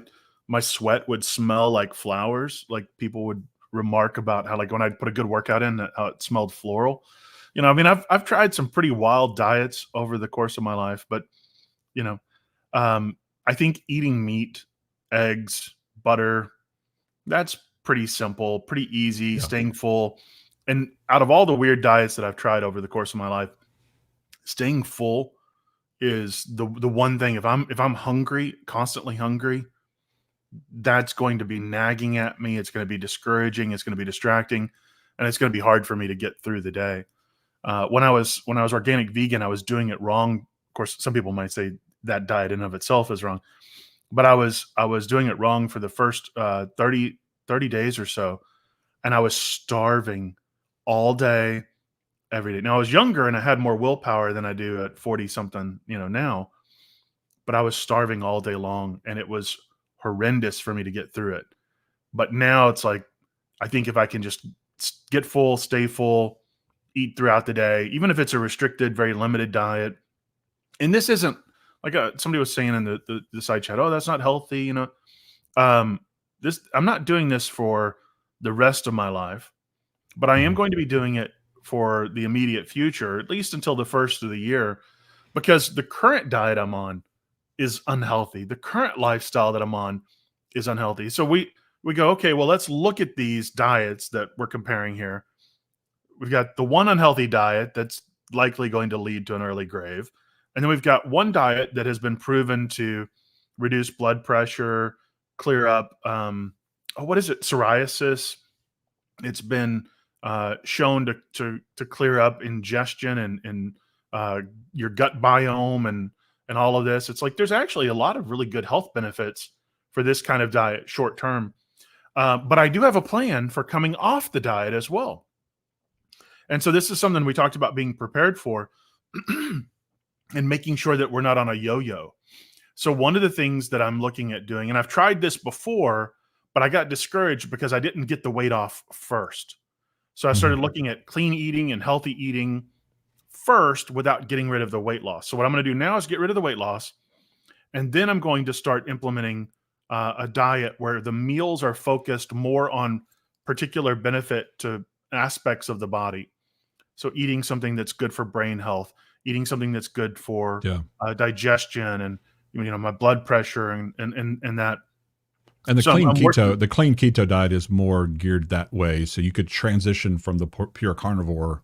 sweat would smell like flowers. Like people would remark about how, like, when I'd put a good workout in, how it smelled floral. You know, I mean, I've tried some pretty wild diets over the course of my life, but you know, I think eating meat, eggs, butter, that's pretty simple, pretty easy, staying full. And out of all the weird diets that I've tried over the course of my life, staying full is the one thing. If I'm hungry, constantly hungry, that's going to be nagging at me. It's going to be discouraging. It's going to be distracting, and it's going to be hard for me to get through the day. When I was organic vegan, I was doing it wrong. Of course, some people might say that diet in and of itself is wrong, but I was doing it wrong for the first 30 days or so, and I was starving all day, every day. Now I was younger and I had more willpower than I do at 40 something, now, but I was starving all day long, and it was horrendous for me to get through it. But now it's like, I think if I can just get full, stay full, eat throughout the day, even if it's a restricted, very limited diet. And this isn't like somebody was saying in the side chat, oh, that's not healthy. I'm not doing this for the rest of my life, but I am going to be doing it for the immediate future, at least until the first of the year, because the current diet I'm on is unhealthy. The current lifestyle that I'm on is unhealthy. So we go, okay, well, let's look at these diets that we're comparing here. We've got the one unhealthy diet that's likely going to lead to an early grave. And then we've got one diet that has been proven to reduce blood pressure, clear up, psoriasis. It's been shown to clear up ingestion and your gut biome and all of this. It's like there's actually a lot of really good health benefits for this kind of diet short term. But I do have a plan for coming off the diet as well. And so this is something we talked about being prepared for and making sure that we're not on a yo-yo. So one of the things that I'm looking at doing, and I've tried this before, but I got discouraged because I didn't get the weight off first. So I started looking at clean eating and healthy eating first without getting rid of the weight loss. So what I'm going to do now is get rid of the weight loss. And then I'm going to start implementing a diet where the meals are focused more on particular benefit to aspects of the body. So eating something that's good for brain health, eating something that's good for digestion and my blood pressure and that. And the clean keto diet is more geared that way. So you could transition from the pure carnivore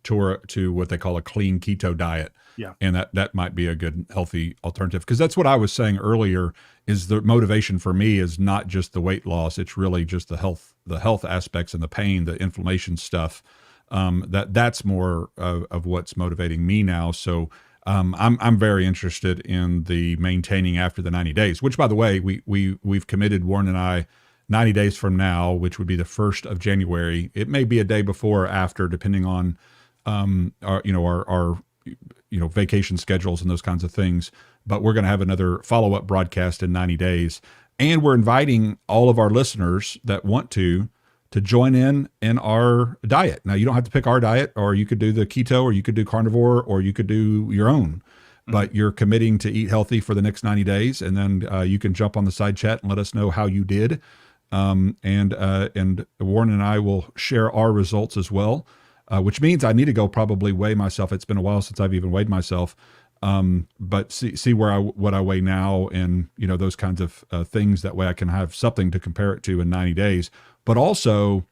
to what they call a clean keto diet. Yeah. And that might be a good healthy alternative. Because that's what I was saying earlier, is the motivation for me is not just the weight loss. It's really just the health aspects and the pain, the inflammation stuff. That's more of what's motivating me now. So I'm very interested in the maintaining after the 90 days, which, by the way, we've committed, Warren and I, 90 days from now, which would be the 1st of January. It may be a day before or after, depending on our vacation schedules and those kinds of things. But we're going to have another follow-up broadcast in 90 days. And we're inviting all of our listeners that want to join in our diet. Now, you don't have to pick our diet, or you could do the keto, or you could do carnivore, or you could do your own. But you're committing to eat healthy for the next 90 days. And then you can jump on the side chat and let us know how you did. And Warren and I will share our results as well, which means I need to go probably weigh myself. It's been a while since I've even weighed myself. But see what I weigh now, and those kinds of things. That way I can have something to compare it to in 90 days. But also,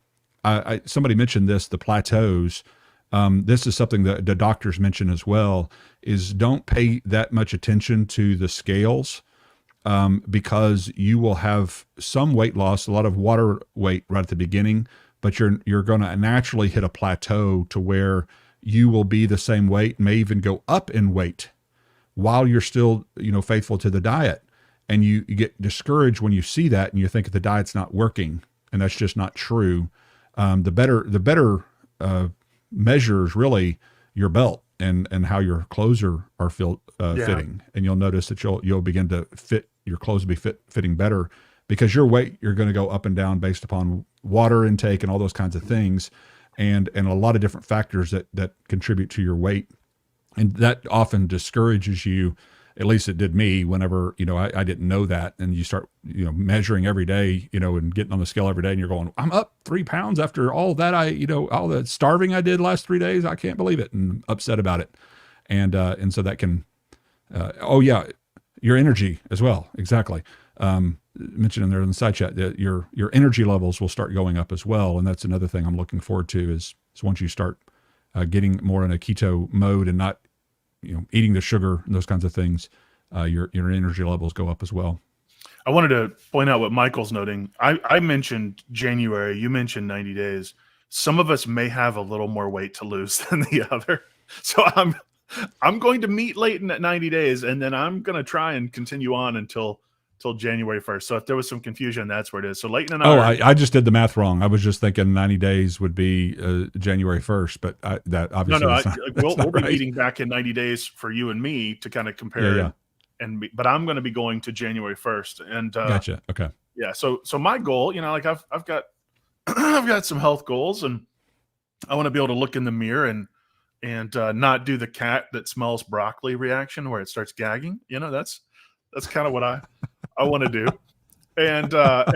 somebody mentioned this, the plateaus. This is something that the doctors mention as well, is don't pay that much attention to the scales, because you will have some weight loss, a lot of water weight right at the beginning, but you're going to naturally hit a plateau to where you will be the same weight, may even go up in weight while you're still, faithful to the diet. and you get discouraged when you see that and you think the diet's not working, and that's just not true. The better measures really your belt and how your clothes are fitting, and you'll notice that you'll begin to fit your clothes will be fitting better, because your weight, you're going to go up and down based upon water intake and all those kinds of things, and a lot of different factors that contribute to your weight, and that often discourages you. At least it did me whenever, I didn't know that. And you start, measuring every day, and getting on the scale every day, and you're going, I'm up 3 pounds after all that. All the starving I did last 3 days. I can't believe it. And upset about it. And so that can, your energy as well. Exactly. Mentioned in there in the side chat that your energy levels will start going up as well. And that's another thing I'm looking forward to is once you start getting more in a keto mode and not, eating the sugar and those kinds of things, your energy levels go up as well. I wanted to point out what Michael's noting. I mentioned January. You mentioned 90 days. Some of us may have a little more weight to lose than the other. So I'm going to meet Leighton at 90 days, and then I'm going to try and continue on until January 1st. So if there was some confusion, that's where it is. So Leighton and I just did the math wrong. I was just thinking 90 days would be January 1st, but that obviously we'll be meeting back in 90 days for you and me to kind of compare. But I'm going to be going to January 1st. And gotcha. Okay. Yeah. So my goal, I've got I've got some health goals, and I want to be able to look in the mirror and not do the cat that smells broccoli reaction where it starts gagging. That's kind of what I want to do. And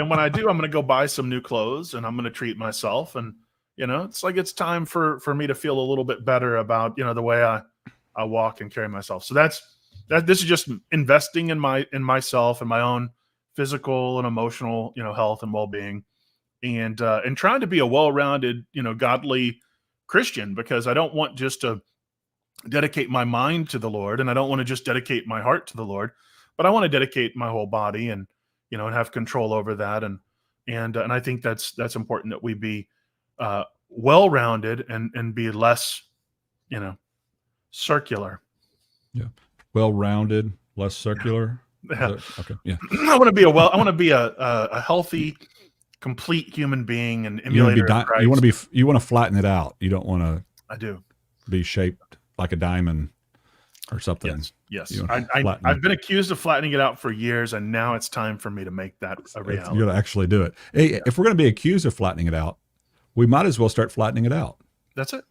when I do, I'm going to go buy some new clothes, and I'm going to treat myself. And, it's like it's time for me to feel a little bit better about, the way I walk and carry myself. So this is just investing in myself and my own physical and emotional, health and well-being, and trying to be a well-rounded, godly Christian, because I don't want just to dedicate my mind to the Lord, and I don't want to just dedicate my heart to the Lord, but I want to dedicate my whole body and, and have control over that. And I think that's important that we be well-rounded and be less, circular. Yeah. Well-rounded, less circular. Yeah. Okay. Yeah. I want to be a healthy, complete human being and emulator of Christ. You want to flatten it out. You don't want to. I do. Be shaped like a diamond or something. Yes. I've been accused of flattening it out for years, and now it's time for me to make that a reality. You're going to actually do it. Hey, if we're going to be accused of flattening it out, we might as well start flattening it out. That's it.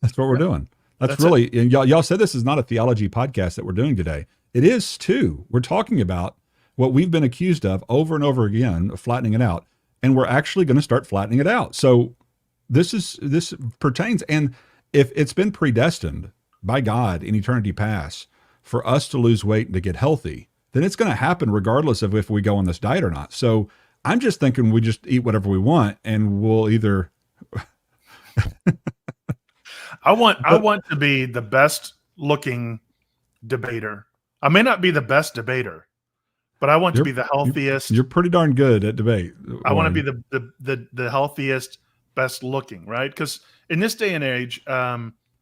That's what we're doing. That's really, and y'all said this is not a theology podcast that we're doing today. It is too. We're talking about what we've been accused of over and over again, of flattening it out, and we're actually going to start flattening it out. So this pertains, and if it's been predestined by God in eternity past for us to lose weight and to get healthy, then it's going to happen regardless of if we go on this diet or not. So I'm just thinking we just eat whatever we want, and we'll either. I want to be the best looking debater. I may not be the best debater, but I want to be the healthiest. You're pretty darn good at debate. I want to be the healthiest, best looking, right? Because in this day and age,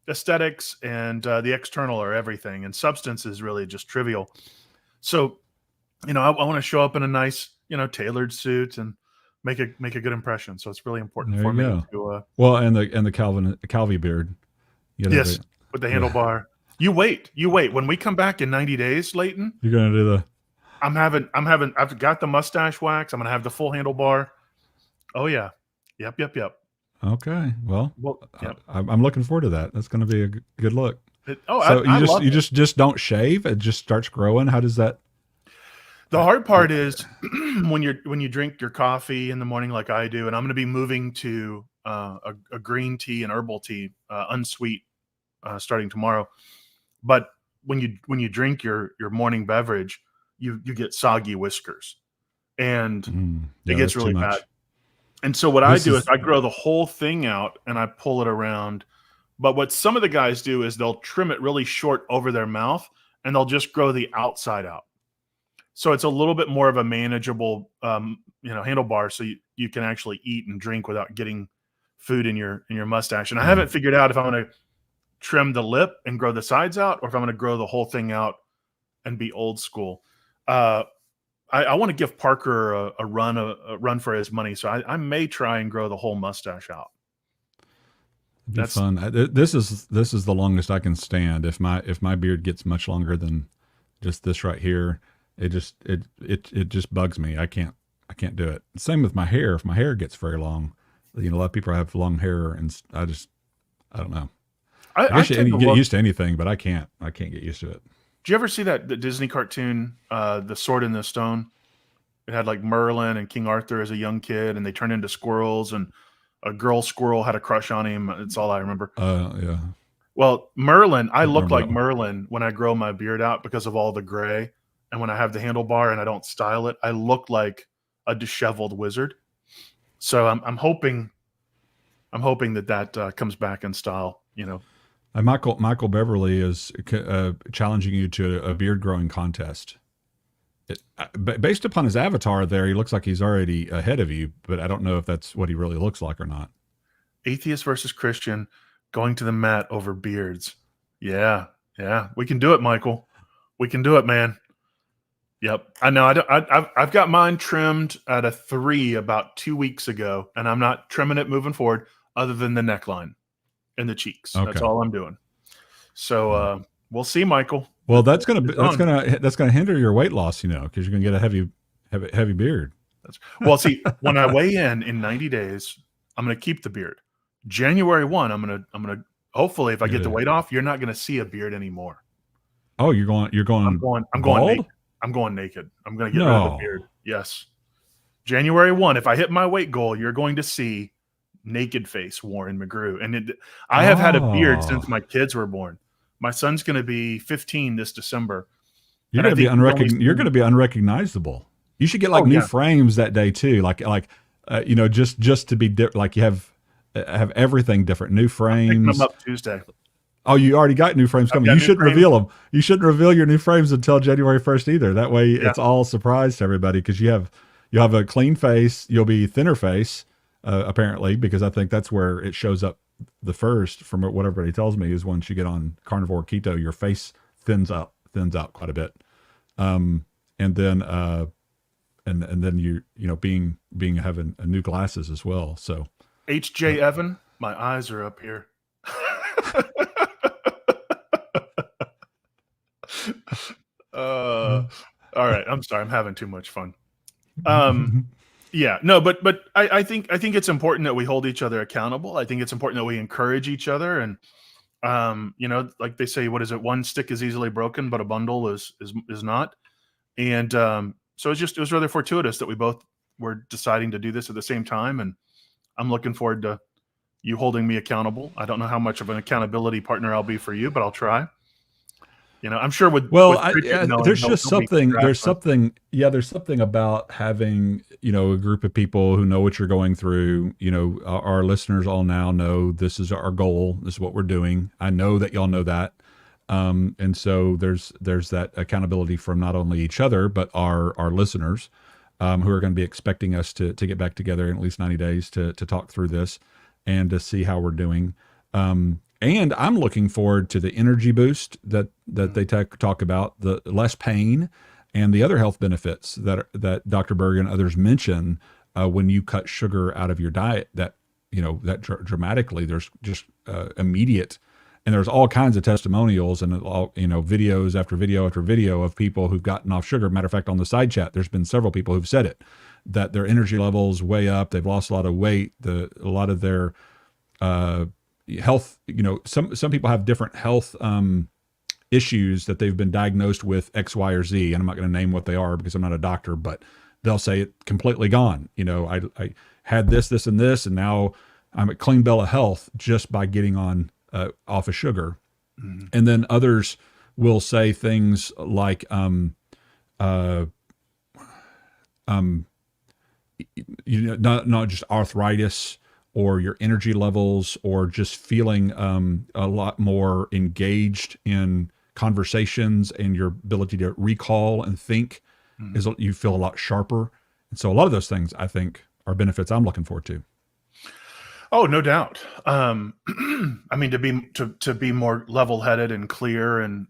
aesthetics and the external are everything, and substance is really just trivial. So, I want to show up in a nice, tailored suit and make a good impression. So it's really important for me to. Well, and the Calvi beard. Yes, with the handlebar. You wait. When we come back in 90 days, Leighton, you're gonna do the. I've got the mustache wax. I'm gonna have the full handlebar. Oh yeah. Yep. Okay. Well, yep. I'm looking forward to that. That's going to be a good look. So you just don't shave. It just starts growing. How does that? The hard part is when you drink your coffee in the morning like I do, and I'm going to be moving to a green tea and herbal tea, unsweet, starting tomorrow. But when you drink your morning beverage, you get soggy whiskers, and it gets really bad. And so what I do is I grow the whole thing out and I pull it around. But what some of the guys do is they'll trim it really short over their mouth, and they'll just grow the outside out. So it's a little bit more of a manageable, handlebar, so you can actually eat and drink without getting food in your mustache. And I haven't figured out if I'm going to trim the lip and grow the sides out, or if I'm going to grow the whole thing out and be old school. I want to give Parker a run for his money. So I may try and grow the whole mustache out. It'd be fun. This is the longest I can stand. If my beard gets much longer than just this right here, it just bugs me. I can't do it. Same with my hair. If my hair gets very long, a lot of people have long hair, and I don't know. I guess you get used to anything, but I can't get used to it. Did you ever see the Disney cartoon, The Sword in the Stone? It had like Merlin and King Arthur as a young kid, and they turned into squirrels, and a girl squirrel had a crush on him. It's all I remember. Yeah. Well, Merlin, I look like Merlin when I grow my beard out because of all the gray, and when I have the handlebar and I don't style it, I look like a disheveled wizard. So I'm hoping that comes back in style. Michael Beverly is challenging you to a beard growing contest. Based upon his avatar there, he looks like he's already ahead of you, but I don't know if that's what he really looks like or not. Atheist versus Christian going to the mat over beards. Yeah. We can do it, Michael. We can do it, man. Yep. I know. I've got mine trimmed at a 3 about 2 weeks ago, and I'm not trimming it moving forward other than the neckline and the cheeks. Okay. That's all I'm doing. So we'll see, Michael. Well, that's gonna hinder your weight loss, because you're gonna get a heavy beard. Well, see, when I weigh in 90 days, I'm gonna keep the beard. January 1, I'm gonna hopefully, if I get the weight off, you're not gonna see a beard anymore. Oh, you're going. I'm going naked. I'm going naked. I'm gonna get rid of the beard. Yes. January 1, if I hit my weight goal, you're going to see naked face Warren McGrew. And I have had a beard since my kids were born. My son's going to be 15 this December. You're going to be unrecognizable. You should get new frames that day too. Just to be like you have everything different. New frames. I'm picking them up Tuesday. Oh, you already got new frames coming. You shouldn't reveal them. You shouldn't reveal your new frames until January 1st either. That way it's all surprise to everybody, because you'll have a clean face. You'll be thinner face, apparently, because I think that's where it shows up the first, from what everybody tells me, is once you get on carnivore keto, your face thins out quite a bit. And then being having new glasses as well. So HJ Evan, my eyes are up here. All right. I'm sorry. I'm having too much fun. Yeah, no, but I think it's important that we hold each other accountable. I think it's important that we encourage each other, and like they say, what is it? One stick is easily broken, but a bundle is not. And so it was rather fortuitous that we both were deciding to do this at the same time, and I'm looking forward to you holding me accountable. I don't know how much of an accountability partner I'll be for you, but I'll try. I'm sure there's something about having, a group of people who know what you're going through. Our listeners all now know this is our goal. This is what we're doing. I know that y'all know that. And so there's that accountability from not only each other, but our listeners, who are going to be expecting us to get back together in at least 90 days to talk through this and to see how we're doing. And I'm looking forward to the energy boost that they talk about, the less pain, and the other health benefits that Dr. Berg and others mention when you cut sugar out of your diet. That dramatically, there's just immediate, and there's all kinds of testimonials and all videos after video after video of people who've gotten off sugar. Matter of fact, on the side chat, there's been several people who've said it, that their energy levels way up, they've lost a lot of weight, a lot of their health, some people have different health issues that they've been diagnosed with X, Y, or Z, and I'm not going to name what they are because I'm not a doctor, but they'll say it completely gone. I had this, and this, and now I'm at clean bill of health just by getting on off of sugar. Mm-hmm. And then others will say things like, not just arthritis, or your energy levels, or just feeling a lot more engaged in conversations, and your ability to recall and think, is you feel a lot sharper. And so a lot of those things, I think, are benefits I'm looking forward to. Oh, no doubt. I mean, to be more level-headed and clear and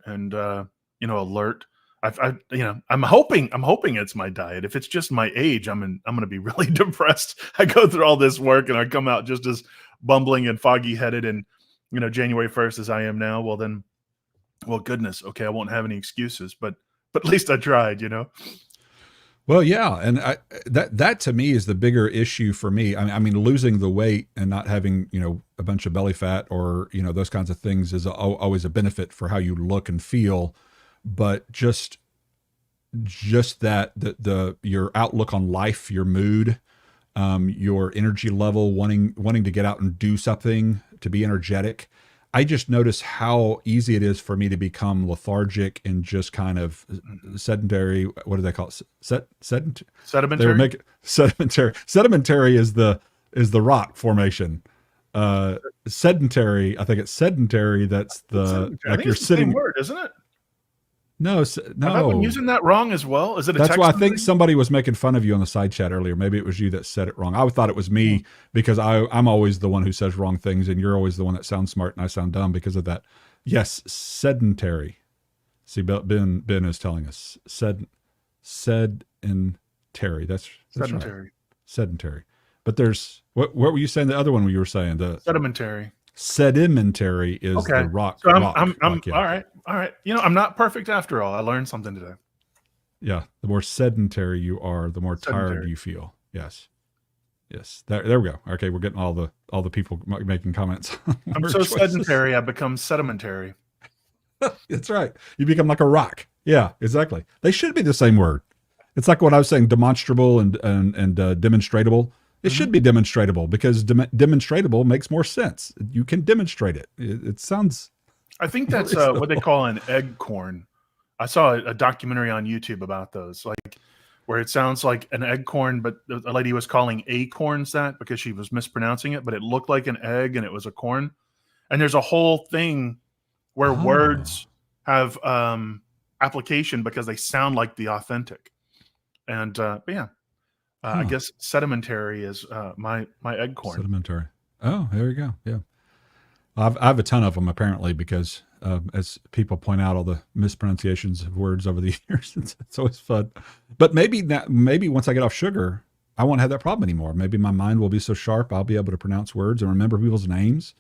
alert. I'm hoping it's my diet. If it's just my age, I'm going to be really depressed. I go through all this work and I come out just as bumbling and foggy headed and, January 1st as I am now. Well, goodness. Okay. I won't have any excuses, but at least I tried, Well, yeah, and that to me is the bigger issue for me. I mean, losing the weight and not having a bunch of belly fat or those kinds of things is always a benefit for how you look and feel, but just that your outlook on life, your mood, your energy level, wanting to get out and do something, to be energetic. I just notice how easy it is for me to become lethargic and just kind of sedentary. What do they call it? Sedimentary. They were making sedimentary. Sedimentary is the rock formation. Sedentary. I think it's sedentary. That's the like you're sitting. The same word, isn't it? No. Have I been using that wrong as well? Is it? That's why I think somebody was making fun of you on the side chat earlier. Maybe it was you that said it wrong. I thought it was me because I'm always the one who says wrong things, and you're always the one that sounds smart, and I sound dumb because of that. Yes, sedentary. See, Ben is telling us sedentary. That's sedentary. Right. Sedentary. But there's what were you saying? The other one you were saying the sedimentary. Sedimentary is the rock. So I'm yeah. all right. I'm not perfect after all. I learned something today. Yeah. The more sedentary you are, the more tired you feel. Yes. There we go. Okay. We're getting all the people making comments. I'm so sedentary. I become sedimentary. That's right. You become like a rock. Yeah, exactly. They should be the same word. It's like what I was saying, demonstrable and demonstratable. It should be demonstratable because demonstratable makes more sense. You can demonstrate it. It sounds. I think that's what they call an egg corn. I saw a documentary on YouTube about those, like where it sounds like an egg corn, but a lady was calling acorns that because she was mispronouncing it, but it looked like an egg and it was a corn. And there's a whole thing where words have application because they sound like the authentic. And but yeah. I guess sedimentary is my egg corn. Sedimentary. Oh, there you go. Yeah, I have a ton of them apparently because as people point out all the mispronunciations of words over the years, it's always fun. But maybe once I get off sugar, I won't have that problem anymore. Maybe my mind will be so sharp I'll be able to pronounce words and remember people's names,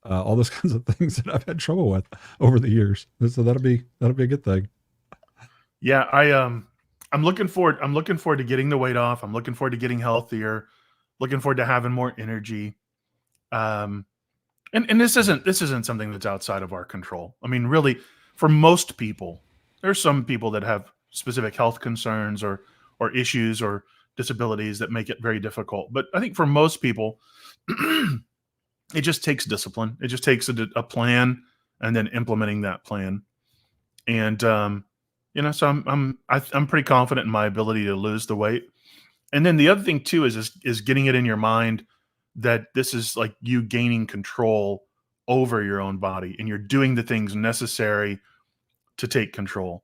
all those kinds of things that I've had trouble with over the years. So that'll be a good thing. Yeah, I'm looking forward to getting the weight off. I'm looking forward to getting healthier, looking forward to having more energy. And this isn't something that's outside of our control. I mean, really, for most people, there's some people that have specific health concerns or issues or disabilities that make it very difficult. But I think for most people, it just takes discipline. It just takes a plan and then implementing that plan. And so I'm pretty confident in my ability to lose the weight. And then the other thing too is getting it in your mind that this is like you gaining control over your own body and you're doing the things necessary to take control.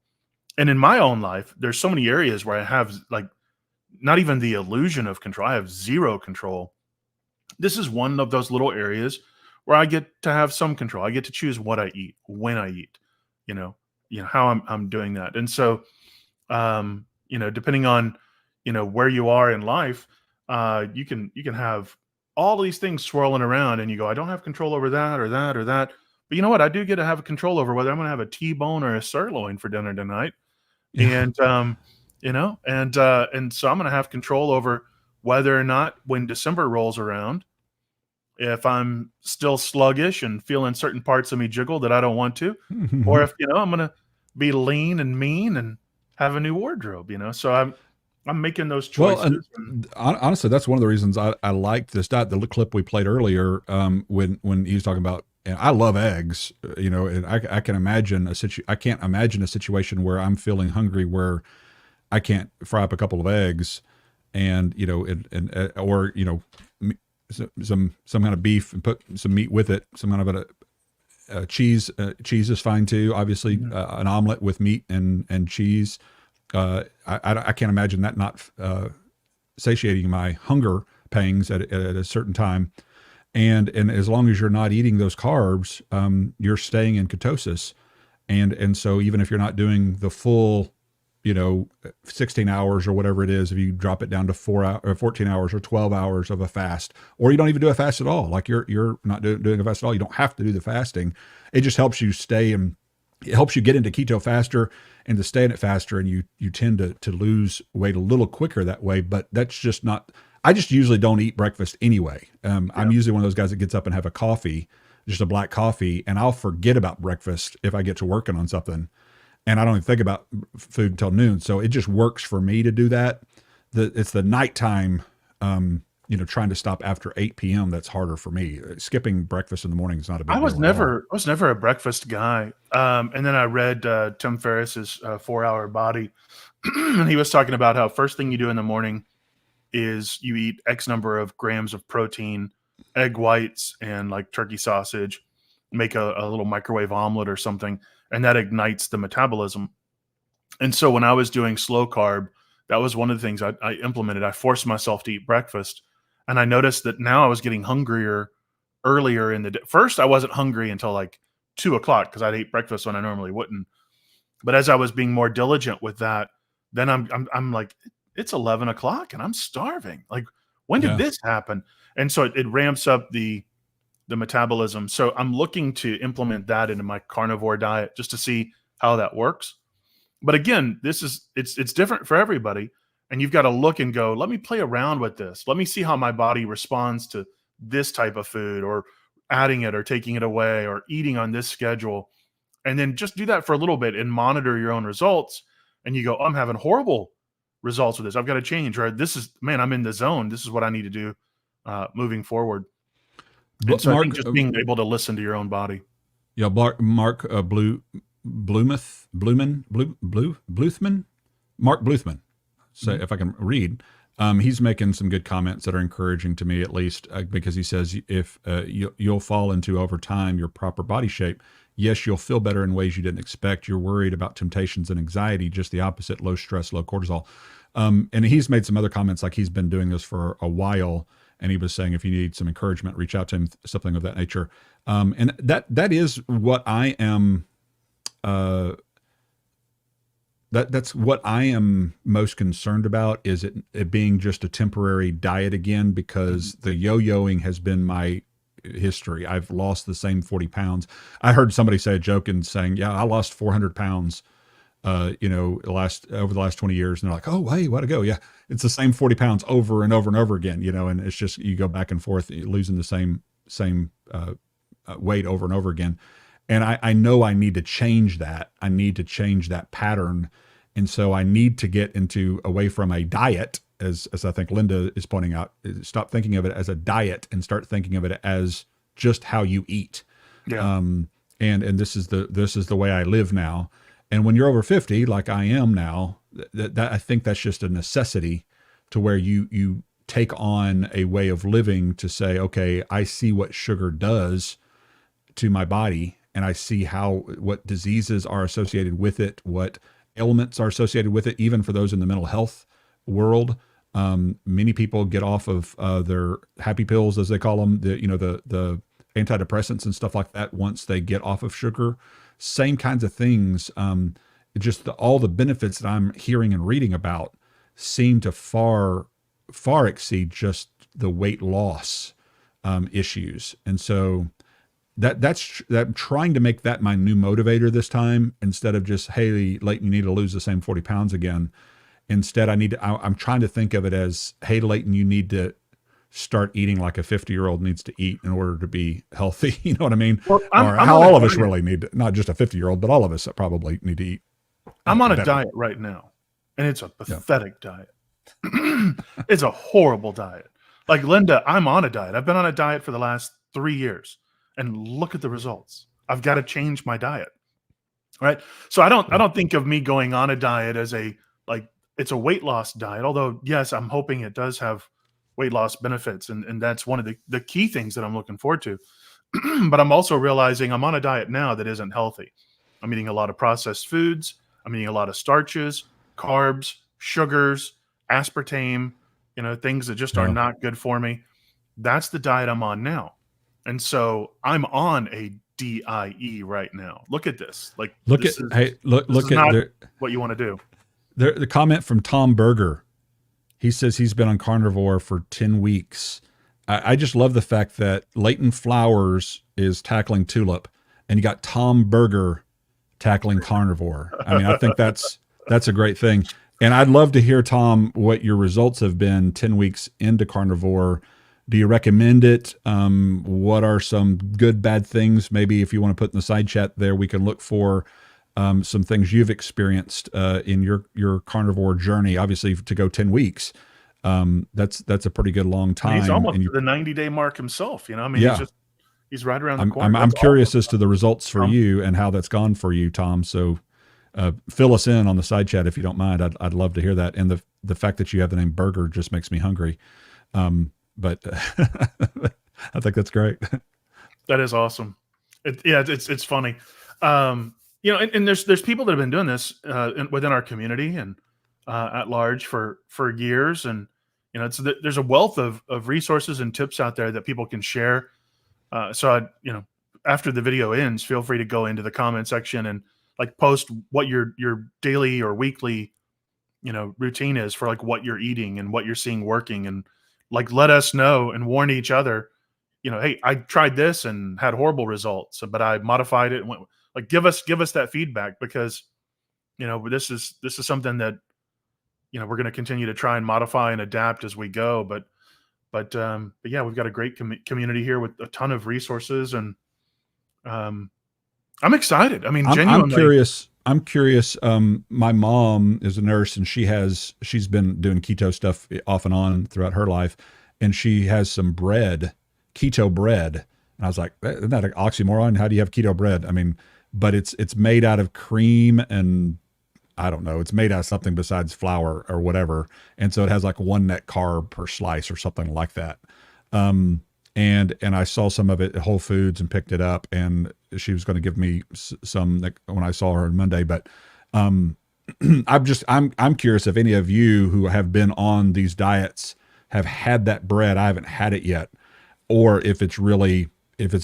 And in my own life, there's so many areas where I have like not even the illusion of control. I have zero control. This is one of those little areas where I get to have some control. I get to choose what I eat, when I eat, how I'm doing that. And so, depending on, where you are in life, you can have all these things swirling around and you go, I don't have control over that or that or that. But you know what? I do get to have control over whether I'm going to have a T-bone or a sirloin for dinner tonight. Yeah. And, and so I'm going to have control over whether or not when December rolls around, if I'm still sluggish and feeling certain parts of me jiggle that I don't want to, or if, I'm going to be lean and mean and have a new wardrobe, so I'm making those choices. Well, honestly, that's one of the reasons I liked this diet. The clip we played earlier, when he was talking about, and I love eggs, and I can imagine I can't imagine a situation where I'm feeling hungry where I can't fry up a couple of eggs and, or, some kind of beef and put some meat with it, some kind of a cheese. Cheese is fine too. Obviously, an omelet with meat and cheese. I can't imagine that not satiating my hunger pangs at a certain time. And as long as you're not eating those carbs, you're staying in ketosis. And so even if you're not doing the full 16 hours or whatever it is, if you drop it down to 14 hours or 12 hours of a fast, or you don't even do a fast at all, like you're not doing a fast at all, you don't have to do the fasting. It just helps you stay, and it helps you get into keto faster and to stay in it faster. And you tend to lose weight a little quicker that way, but that's just not, I just usually don't eat breakfast anyway. I'm usually one of those guys that gets up and have a coffee, just a black coffee, and I'll forget about breakfast if I get to working on something. And I don't even think about food until noon. So it just works for me to do that. It's the nighttime, trying to stop after 8 p.m. That's harder for me. Skipping breakfast in the morning is not a big deal. I was never a breakfast guy. And then I read Tim Ferriss's 4-Hour Body, and he was talking about how first thing you do in the morning is you eat X number of grams of protein, egg whites, and like turkey sausage, make a little microwave omelet or something, and that ignites the metabolism. And so when I was doing slow carb, that was one of the things I implemented. I forced myself to eat breakfast, and I noticed that now I was getting hungrier earlier in the day. First, I wasn't hungry until like 2 o'clock because I'd eat breakfast when I normally wouldn't. But as I was being more diligent with that, then I'm like, it's 11 o'clock and I'm starving. Like, when did this happen? And so it ramps up the metabolism. So I'm looking to implement that into my carnivore diet just to see how that works. But again, it's different for everybody. And you've got to look and go, let me play around with this. Let me see how my body responds to this type of food, or adding it or taking it away, or eating on this schedule. And then just do that for a little bit and monitor your own results. And you go, I'm having horrible results with this. I've got to change. Or I'm in the zone. This is what I need to do moving forward. And so Mark, I think just being able to listen to your own body. Yeah, Mark Bluthman, Mark Bluthman. So if I can read, he's making some good comments that are encouraging to me, at least, because he says if you'll fall into over time your proper body shape, yes, you'll feel better in ways you didn't expect. You're worried about temptations and anxiety, just the opposite: low stress, low cortisol. And he's made some other comments, like he's been doing this for a while. And he was saying, if you need some encouragement, reach out to him, something of that nature. And that is what I am. That's what I am most concerned about, is it being just a temporary diet again, because the yo-yoing has been my history. I've lost the same 40 pounds. I heard somebody say a joke and saying, yeah, I lost 400 pounds, over the last 20 years. And they're like, oh, hey, way to go. Yeah. It's the same 40 pounds over and over and over again, and it's just, you go back and forth, losing the same weight over and over again. And I know I need to change that. I need to change that pattern. And so I need to get away from a diet, as I think Linda is pointing out. Stop thinking of it as a diet and start thinking of it as just how you eat. Yeah. And this is the way I live now. And when you're over 50, like I am now, that I think that's just a necessity, to where you take on a way of living to say, okay, I see what sugar does to my body, and I see what diseases are associated with it, what ailments are associated with it, even for those in the mental health world. Many people get off of their happy pills, as they call them, the antidepressants and stuff like that, once they get off of sugar. Same kinds of things. Just all the benefits that I'm hearing and reading about seem to far exceed just the weight loss issues. And so that's I'm trying to make that my new motivator this time, instead of just, hey, Leighton, you need to lose the same 40 pounds again. Instead, I'm trying to think of it as, hey, Leighton, you need to start eating like a 50-year-old needs to eat in order to be healthy. You know what I mean? Well, or how all of us really need to, not just a 50-year-old, but all of us probably need to eat. I'm on a diet right now, and it's a pathetic diet. It's a horrible diet. Like Linda, I'm on a diet. I've been on a diet for the last 3 years, and look at the results. I've got to change my diet. Right? So I don't think of me going on a diet as it's a weight loss diet, although yes, I'm hoping it does have weight loss benefits. And that's one of the key things that I'm looking forward to. But I'm also realizing I'm on a diet now that isn't healthy. I'm eating a lot of processed foods. I'm eating a lot of starches, carbs, sugars, aspartame, things that just are not good for me. That's the diet I'm on now. And so I'm on a DIE right now. Look at this. Look at what you want to do. The comment from Tom Berger. He says he's been on carnivore for 10 weeks. I just love the fact that Leighton Flowers is tackling tulip, and you got Tom Berger tackling carnivore. I mean, I think that's a great thing. And I'd love to hear, Tom, what your results have been 10 weeks into carnivore. Do you recommend it? What are some good, bad things? Maybe if you want to put in the side chat there, we can look for some things you've experienced in your carnivore journey. Obviously, to go 10 weeks, that's a pretty good long time. He's almost to the 90-day mark himself. You know, I mean, yeah. he's right around the corner. I'm curious as to the results for you and how that's gone for you, Tom. So fill us in on the side chat if you don't mind. I'd love to hear that. And the fact that you have the name Burger just makes me hungry. But I think that's great. That is awesome. It's funny. You know, and there's people that have been doing this within our community and at large for years. And, you know, there's a wealth of resources and tips out there that people can share. So you know, after the video ends, feel free to go into the comment section and like post what your daily or weekly, you know, routine is for like what you're eating and what you're seeing working, and like let us know and warn each other, you know, hey, I tried this and had horrible results, but I modified it and went, like give us that feedback, because, you know, this is something that, you know, we're going to continue to try and modify and adapt as we go. But yeah, we've got a great community here with a ton of resources, and I'm excited. I mean, genuinely, I'm curious. My mom is a nurse, and she's been doing keto stuff off and on throughout her life, and she has some bread, keto bread. And I was like, isn't that an oxymoron? How do you have keto bread? I mean, but it's made out of cream, and I don't know, it's made out of something besides flour or whatever. And so it has like 1 net carb per slice or something like that. And I saw some of it at Whole Foods and picked it up, and she was going to give me some when I saw her on Monday. But I'm curious if any of you who have been on these diets have had that bread. I haven't had it yet, or if it's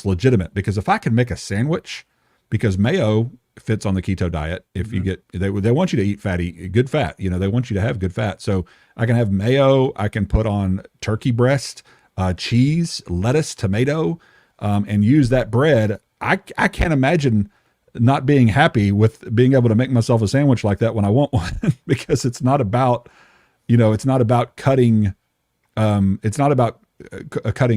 legitimate. Because if I can make a sandwich, because mayo fits on the keto diet. If you get, they want you to eat good fat. You know, they want you to have good fat. So I can have mayo. I can put on turkey breast, cheese, lettuce, tomato, and use that bread. I can't imagine not being happy with being able to make myself a sandwich like that when I want one, because it's not about, you know, it's not about cutting, cutting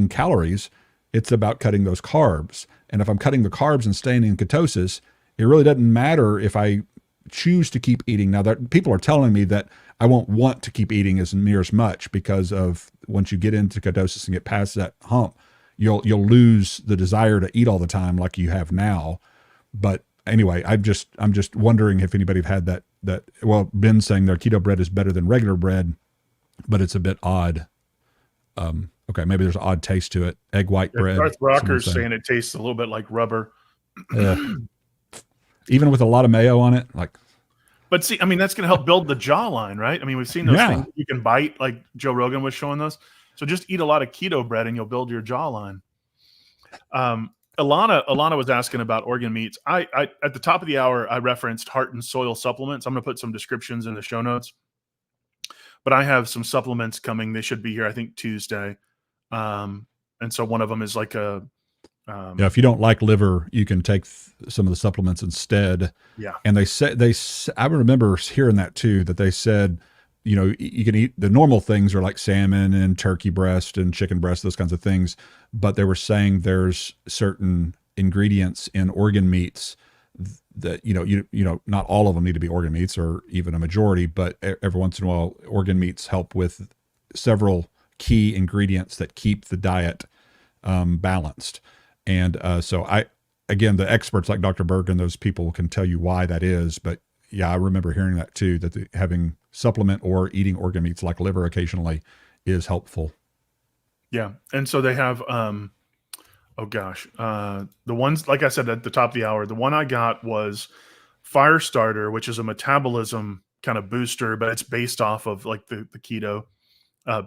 calories. It's about cutting those carbs. And if I'm cutting the carbs and staying in ketosis, it really doesn't matter if I choose to keep eating. Now, people are telling me that I won't want to keep eating near as much, because of once you get into ketosis and get past that hump, you'll lose the desire to eat all the time like you have now. But anyway, I'm just wondering if anybody had that. Well, Ben's saying their keto bread is better than regular bread, but it's a bit odd. Okay, maybe there's an odd taste to it. Egg white bread. Darth Rocker's saying it tastes a little bit like rubber. Even with a lot of mayo on it, like. But see, I mean, that's going to help build the jawline, right? I mean, we've seen those things you can bite, like Joe Rogan was showing us. So just eat a lot of keto bread and you'll build your jawline. Alana was asking about organ meats. I at the top of the hour, I referenced Heart and Soil supplements. I'm going to put some descriptions in the show notes. But I have some supplements coming. They should be here, I think, Tuesday. And so one of them is like a if you don't like liver, you can take some of the supplements instead. Yeah. And I remember hearing that too, that they said, you know, you can eat the normal things are like salmon and turkey breast and chicken breast, those kinds of things. But they were saying there's certain ingredients in organ meats that, you know, not all of them need to be organ meats, or even a majority, but every once in a while, organ meats help with several key ingredients that keep the diet balanced. And so again, the experts like Dr. Berg and those people can tell you why that is. But yeah, I remember hearing that too, that having supplement or eating organ meats like liver occasionally is helpful. Yeah. And so they have, the ones, like I said, at the top of the hour, the one I got was Firestarter, which is a metabolism kind of booster, but it's based off of like the keto,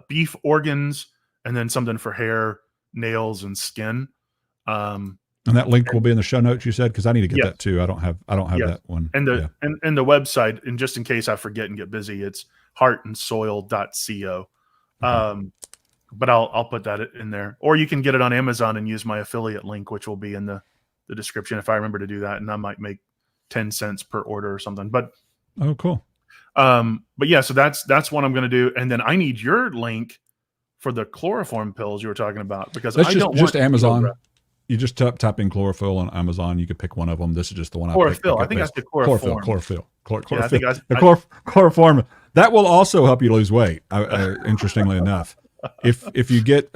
beef organs, and then something for hair, nails, and skin. And that link will be in the show notes, you said, because I need to get that too. I don't have Yes. that one. And the website, and just in case I forget and get busy, it's heartandsoil.co. But I'll put that in there. Or you can get it on Amazon and use my affiliate link, which will be in the description if I remember to do that, and I might make 10 cents per order or something. But oh, cool. But yeah, so that's what I'm going to do. And then I need your link for the chloroform pills you were talking about, because that's I don't just want Amazon. You just type in chlorophyll on Amazon. You could pick one of them. This is just the one chlorophyll. I think that's the chloroform. Chloroform. That will also help you lose weight. Interestingly enough, if you get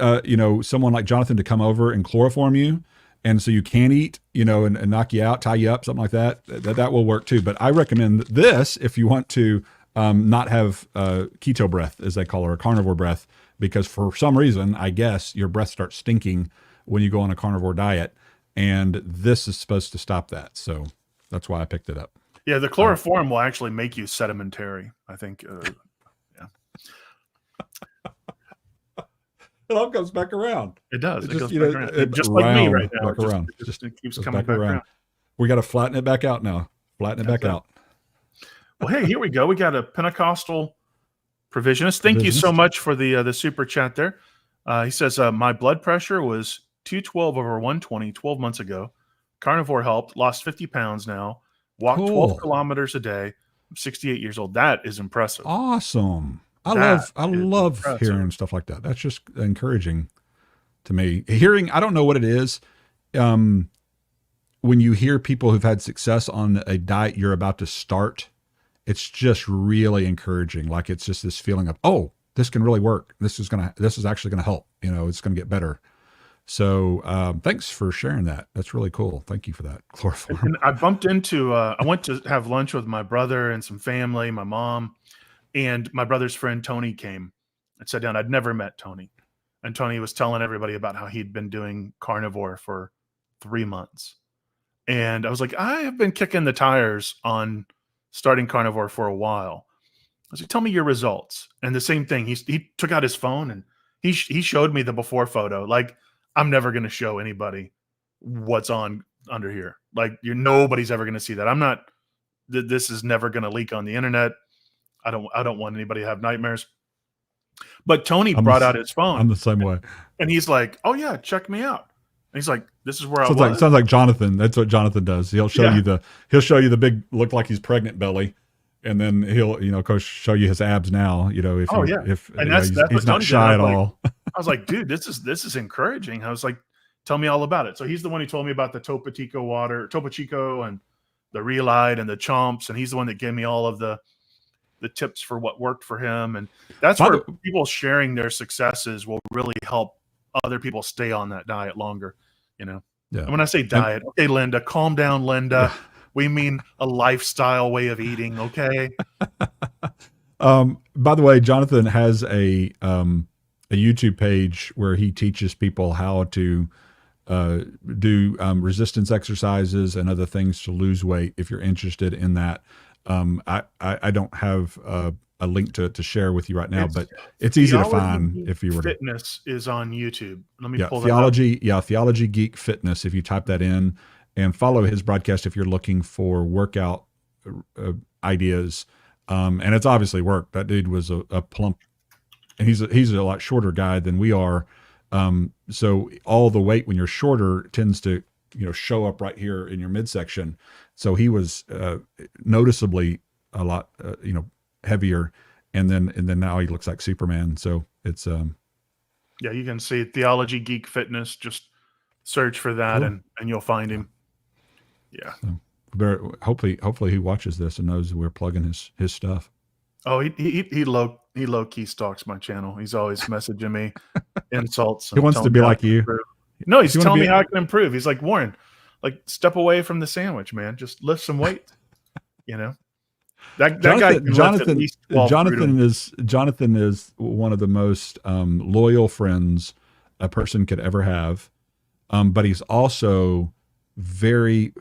someone like Jonathan to come over and chloroform you, and so you can eat, and knock you out, tie you up, something like that, that will work too. But I recommend this if you want to not have keto breath, as they call it, or carnivore breath, because for some reason, I guess, your breath starts stinking when you go on a carnivore diet, and this is supposed to stop that. So that's why I picked it up. Yeah, the chloroform will actually make you sedimentary, I think. Yeah. It all comes back around. It does. It goes just, back around. Just like me right now. It keeps coming back around. We got to flatten it back out now. Flatten it back out. Well, hey, here we go. We got a Pentecostal provisionist. Thank you so much for the super chat there. He says, my blood pressure was 212 over 120 12 months ago. Carnivore helped. Lost 50 pounds now. Walk 12 kilometers a day. I'm 68 years old. That is impressive. Awesome. I love hearing stuff like that. That's just encouraging to me. Hearing, I don't know what it is. When you hear people who've had success on a diet you're about to start, it's just really encouraging. Like, it's just this feeling of, oh, this can really work. This is actually going to help. It's going to get better. So thanks for sharing that. That's really cool. Thank you for that. Chloroform. And I bumped into, I went to have lunch with my brother and some family, my mom, and my brother's friend Tony came and sat down. I'd never met Tony. And Tony was telling everybody about how he'd been doing carnivore for 3 months. And I was like, I have been kicking the tires on starting carnivore for a while. I was like, tell me your results. And the same thing, he took out his phone and he showed me the before photo. Like, I'm never going to show anybody what's on under here. Like, nobody's ever going to see that. This is never going to leak on the internet. I don't want anybody to have nightmares. But Tony brought out his phone. I'm the same way. And he's like, oh yeah, check me out. And he's like, this is where sounds I was. Sounds like Jonathan. That's what Jonathan does. He'll show you the big, look like he's pregnant belly. And then he'll, of course, show you his abs now, if he's not shy at all. I was like, dude, this is encouraging. I was like, tell me all about it. So he's the one who told me about the Topo Chico and the Relight and the Chomps. And he's the one that gave me all of the tips for what worked for him. And that's where people sharing their successes will really help other people stay on that diet longer, Yeah. And when I say diet, okay, Linda, calm down, Linda. Yeah. We mean a lifestyle way of eating, okay? By the way, Jonathan has a YouTube page where he teaches people how to do resistance exercises and other things to lose weight. If you're interested in that, I don't have a link to share with you right now, but it's easy to find if you were. Fitness is on YouTube. Let me pull Theology. Yeah, Theology Geek Fitness. If you type that in. And follow his broadcast if you're looking for workout ideas. And it's obviously worked. That dude was a plump, and he's a lot shorter guy than we are. So all the weight when you're shorter tends to show up right here in your midsection. So he was noticeably a lot heavier, and then now he looks like Superman. So it's yeah, you can see Theology Geek Fitness. Just search for that, cool. and you'll find him. Yeah. So hopefully he watches this and knows we're plugging his stuff. Oh, he low key stalks my channel. He's always messaging me insults. He wants to be like you. No, he's telling me how I can improve. He's like, Warren, like, step away from the sandwich, man. Just lift some weight. That guy. Jonathan is one of the most loyal friends a person could ever have. But he's also very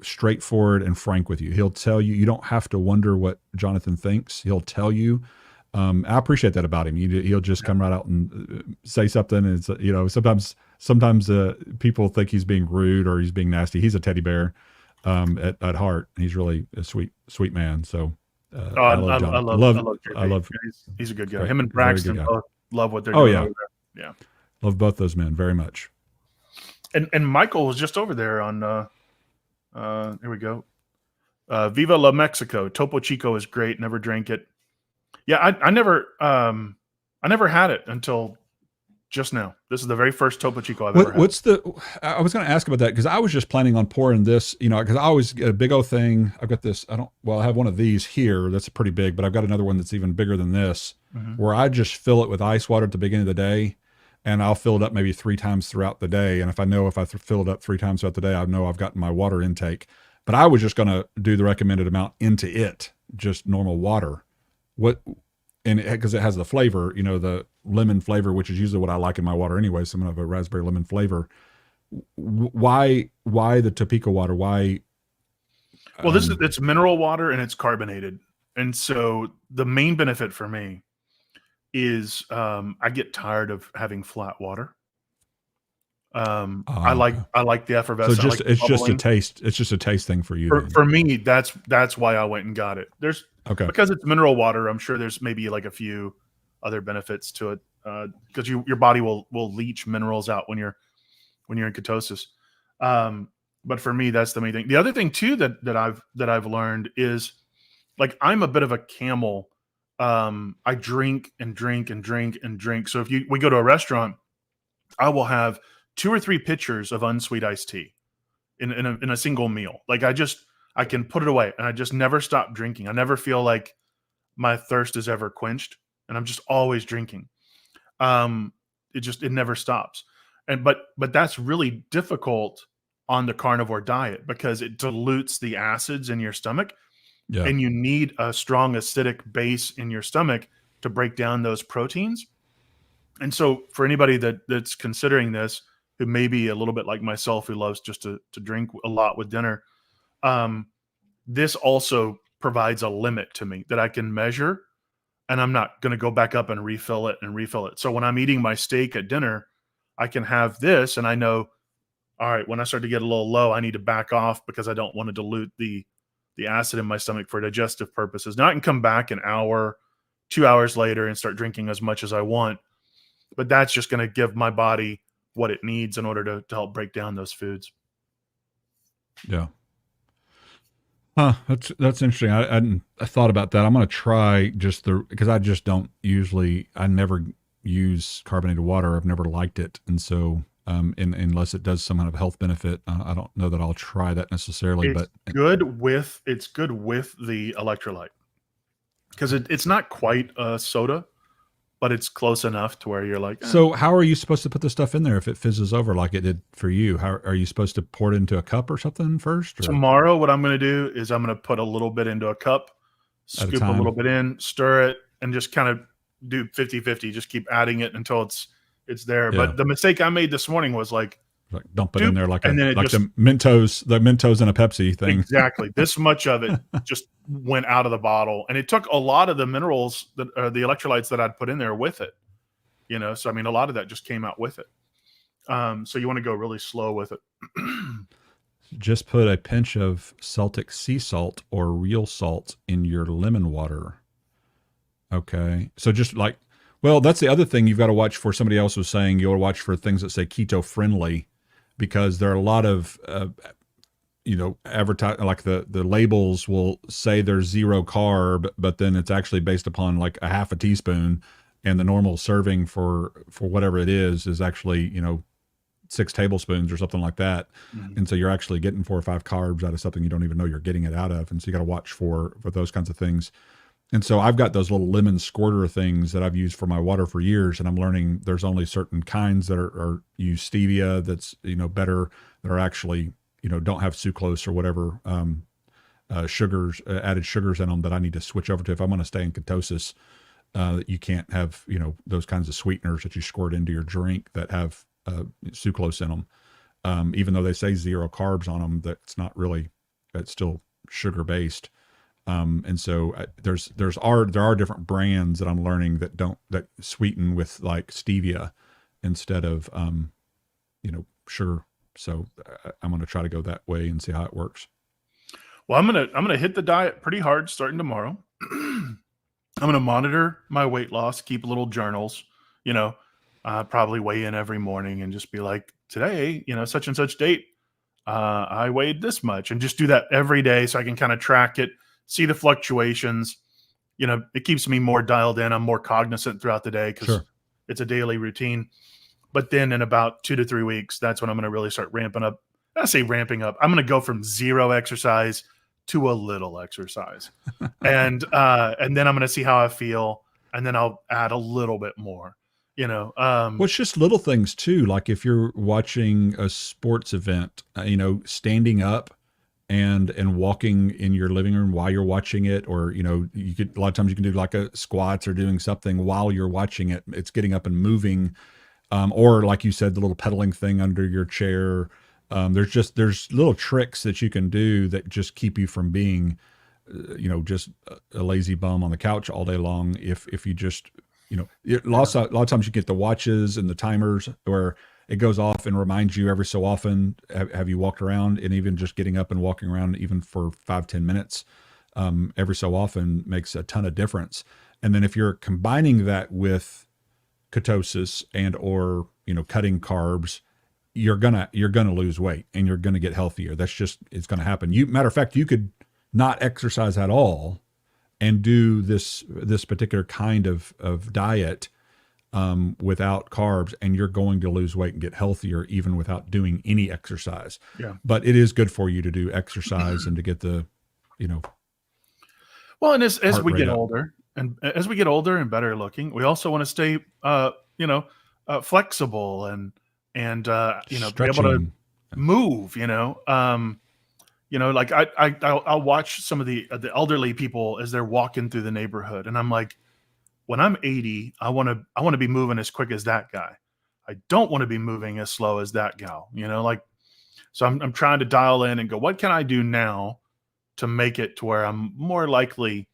straightforward and frank with you. He'll tell you, you don't have to wonder what Jonathan thinks. He'll tell you. I appreciate that about him. He'll just come right out and say something. And it's, sometimes sometimes people think he's being rude or he's being nasty. He's a teddy bear at heart. He's really a sweet man. So I love John. I love he's a good guy. Great. Him and Braxton both love what they're Oh doing yeah. over there. Yeah. Love both those men very much. And Michael was just over there on here we go. Viva La Mexico. Topo Chico is great. Never drank it. Yeah, I never had it until just now. This is the very first Topo Chico I've ever had. I was going to ask about that because I was just planning on pouring this, because I always get a big old thing. I've got this, I have one of these here that's pretty big, but I've got another one that's even bigger than this where I just fill it with ice water at the beginning of the day. And I'll fill it up maybe 3 times throughout the day. And if I fill it up 3 times throughout the day, I know I've gotten my water intake. But I was just going to do the recommended amount into it, just normal water. Because it has the flavor, the lemon flavor, which is usually what I like in my water anyway. Some of a raspberry lemon flavor. Why the Topeka water? Why? Well, it's mineral water and it's carbonated. And so the main benefit for me is I get tired of having flat water. I like the effervescence. So it's just a taste. It's just a taste thing for you. For me, that's why I went and got it. Because it's mineral water. I'm sure there's maybe like a few other benefits to it because your body will leach minerals out when you're in ketosis. But for me, that's the main thing. The other thing too that I've learned is like I'm a bit of a camel. I drink and drink and drink and drink. So if we go to a restaurant, I will have 2 or 3 pitchers of unsweet iced tea in a single meal. Like I can put it away and I just never stop drinking. I never feel like my thirst is ever quenched and I'm just always drinking. It never stops. But that's really difficult on the carnivore diet because it dilutes the acids in your stomach. Yeah. And you need a strong acidic base in your stomach to break down those proteins. And so for anybody that's considering this, who may be a little bit like myself, who loves just to drink a lot with dinner, this also provides a limit to me that I can measure, and I'm not going to go back up and refill it. So when I'm eating my steak at dinner, I can have this, and I know, all right, when I start to get a little low, I need to back off because I don't want to dilute the acid in my stomach for digestive purposes. Now I can come back an hour, 2 hours later and start drinking as much as I want, but that's just going to give my body what it needs in order to help break down those foods. Yeah. Huh. That's interesting. I thought about that. I'm going to try because I just don't I never use carbonated water. I've never liked it. And so, unless it does some kind of health benefit, I don't know that I'll try that necessarily. It's good with the electrolyte because it's not quite a soda, but it's close enough to where you're like. So how are you supposed to put the stuff in there if it fizzes over like it did for you? How are you supposed to pour it into a cup or something first? Or? Tomorrow, what I'm going to do is I'm going to put a little bit into a cup, scoop a little bit in, stir it, and just kind of do 50-50. Just keep adding it until it's there. Yeah. But the mistake I made this morning was like dump it in there like the Mentos in a Pepsi thing. Exactly. This much of it just went out of the bottle, and it took a lot of the minerals the electrolytes that I'd put in there with it. So I mean, a lot of that just came out with it. So you want to go really slow with it. Just put a pinch of Celtic sea salt or real salt in your lemon water. Okay. So just like, well, that's the other thing you've got to watch for. Somebody else was saying you ought to watch for things that say keto friendly, because there are a lot of, advertise, like the labels will say there's 0 carb, but then it's actually based upon like a half a teaspoon, and the normal serving for whatever it is actually, 6 tablespoons or something like that. Mm-hmm. And so you're actually getting 4 or 5 carbs out of something you don't even know you're getting it out of. And so you got to watch for those kinds of things. And so I've got those little lemon squirter things that I've used for my water for years. And I'm learning there's only certain kinds that are use stevia that's, better, that are actually, don't have sucrose or whatever, sugars, added sugars in them that I need to switch over to if I'm going to stay in ketosis. You can't have, those kinds of sweeteners that you squirt into your drink that have sucrose in them. Even though they say 0 carbs on them, that's not really, it's still sugar based. And so there are different brands that I'm learning that sweeten with like stevia instead of sugar. So I'm going to try to go that way and see how it works. Well, I'm gonna hit the diet pretty hard starting tomorrow. I'm gonna monitor my weight loss, keep little journals, probably weigh in every morning and just be like, today, such and such date, I weighed this much, and just do that every day so I can kind of track it, see the fluctuations. It keeps me more dialed in. I'm more cognizant throughout the day because it's a daily routine. But then in about 2 to 3 weeks, that's when I'm going to really start ramping up. I say ramping up. I'm going to go from 0 exercise to a little exercise. And then I'm going to see how I feel. And then I'll add a little bit more, Well, it's just little things too. Like if you're watching a sports event, standing up and walking in your living room while you're watching it, or, you could, a lot of times you can do like a squats or doing something while you're watching it. It's getting up and moving. Or like you said, the little pedaling thing under your chair. There's little tricks that you can do that just keep you from being, just a lazy bum on the couch all day long. If you just, a lot of times you get the watches and the timers where it goes off and reminds you every so often, have you walked around? And even just getting up and walking around, even for 5-10 minutes, every so often makes a ton of difference. And then if you're combining that with ketosis and or cutting carbs, you're gonna lose weight and you're gonna get healthier. It's gonna happen. Matter of fact, you could not exercise at all and do this particular kind of diet without carbs, and you're going to lose weight and get healthier even without doing any exercise. Yeah. But it is good for you to do exercise and to get the well, and as we get older. And as we get older and better looking, we also want to stay, flexible and be able to move. Like I'll watch some of the elderly people as they're walking through the neighborhood, and I'm like, when I'm 80, I want to be moving as quick as that guy. I don't want to be moving as slow as that gal. So I'm trying to dial in and go, what can I do now to make it to where I'm more likely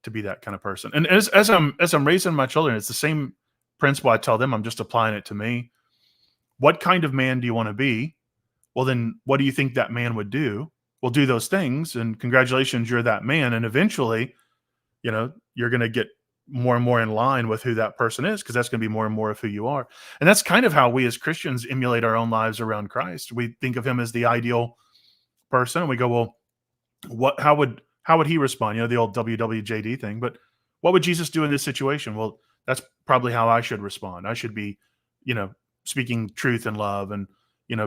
to be that kind of person? And as I'm raising my children, it's the same principle I tell them. I'm just applying it to me. What kind of man do you want to be? Well, then what do you think that man would do? Well, do those things, and congratulations, you're that man. And eventually, you're going to get more and more in line with who that person is, because that's going to be more and more of who you are. And that's kind of how we as Christians emulate our own lives around Christ. We think of him as the ideal person, and we go, well, how would he respond? The old WWJD thing. But what would Jesus do in this situation? Well, that's probably how I should respond. I should be, speaking truth and love, and,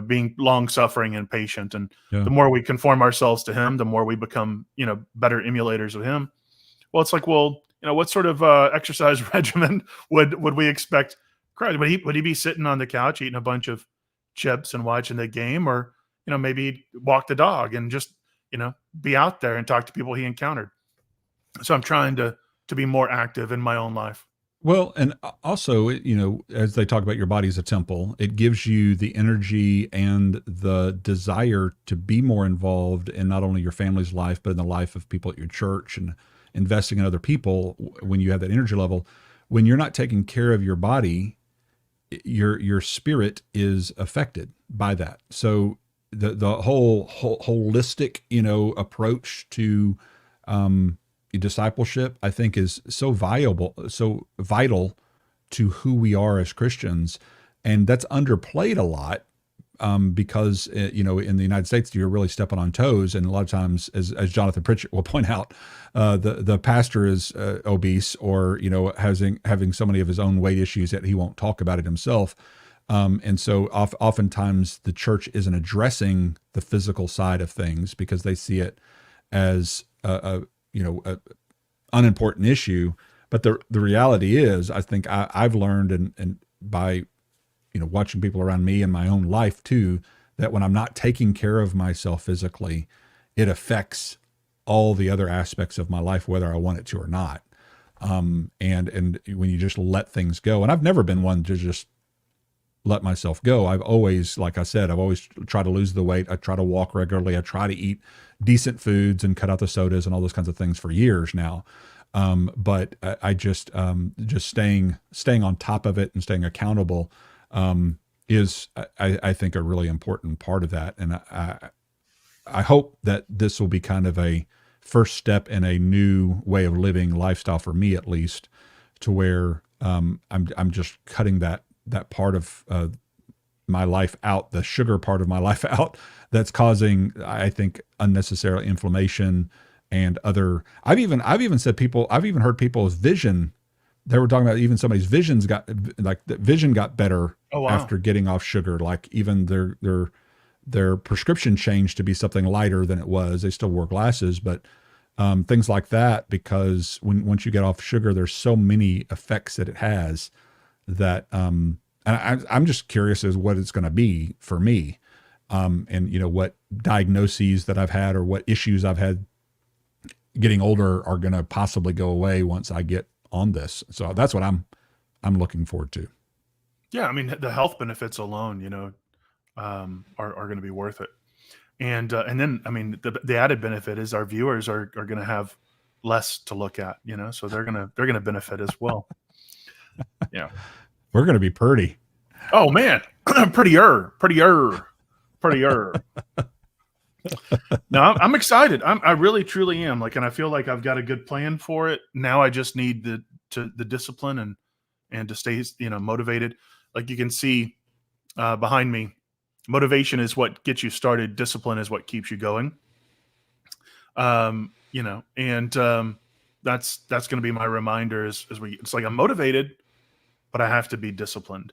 being long suffering and patient. And the more we conform ourselves to him, the more we become, better emulators of him. Well, it's like, what sort of exercise regimen would we expect Christ? Would he be sitting on the couch eating a bunch of chips and watching the game? Or, maybe he'd walk the dog and just, be out there and talk to people he encountered. So I'm trying to be more active in my own life. Well, and also, as they talk about your body as a temple, it gives you the energy and the desire to be more involved in not only your family's life, but in the life of people at your church, and investing in other people. When you have that energy level, when you're not taking care of your body, your spirit is affected by that. So the whole holistic, approach to discipleship, I think, is so vital to who we are as Christians. And that's underplayed a lot, because, in the United States, you're really stepping on toes. And a lot of times, as Jonathan Pritchett will point out, the pastor is obese, or, having so many of his own weight issues that he won't talk about it himself. And so oftentimes the church isn't addressing the physical side of things because they see it as a unimportant issue. But the reality is, I think I've learned, and by watching people around me in my own life too, that when I'm not taking care of myself physically, it affects all the other aspects of my life, whether I want it to or not. And when you just let things go, and I've never been one to just let myself go. I've always, like I said, I've always tried to lose the weight. I try to walk regularly. I try to eat decent foods and cut out the sodas and all those kinds of things for years now. But I just staying on top of it and staying accountable, is, I think, a really important part of that. And I hope that this will be kind of a first step in a new way of living lifestyle for me, at least, to where I'm just cutting that part of my life out, the sugar part of my life out, that's causing, I think, unnecessary inflammation and other. I've even heard people's vision. They were talking about even somebody's vision got better after getting off sugar. Like even their prescription changed to be something lighter than it was. They still wore glasses, but things like that, because once you get off sugar, there's so many effects that it has that, and I'm just curious as what it's going to be for me. And what diagnoses that I've had or what issues I've had getting older are going to possibly go away once I get on this. So that's what I'm looking forward to. Yeah. I mean, the health benefits alone, are going to be worth it. And then, I mean, the added benefit is our viewers are going to have less to look at, so they're going to benefit as well. Yeah. We're going to be pretty. Oh man. prettier. No, I'm excited. I really, truly am. And I feel like I've got a good plan for it. Now I just need the discipline and to stay, motivated. Like you can see behind me, motivation is what gets you started. Discipline is what keeps you going. And that's going to be my reminder it's like I'm motivated, but I have to be disciplined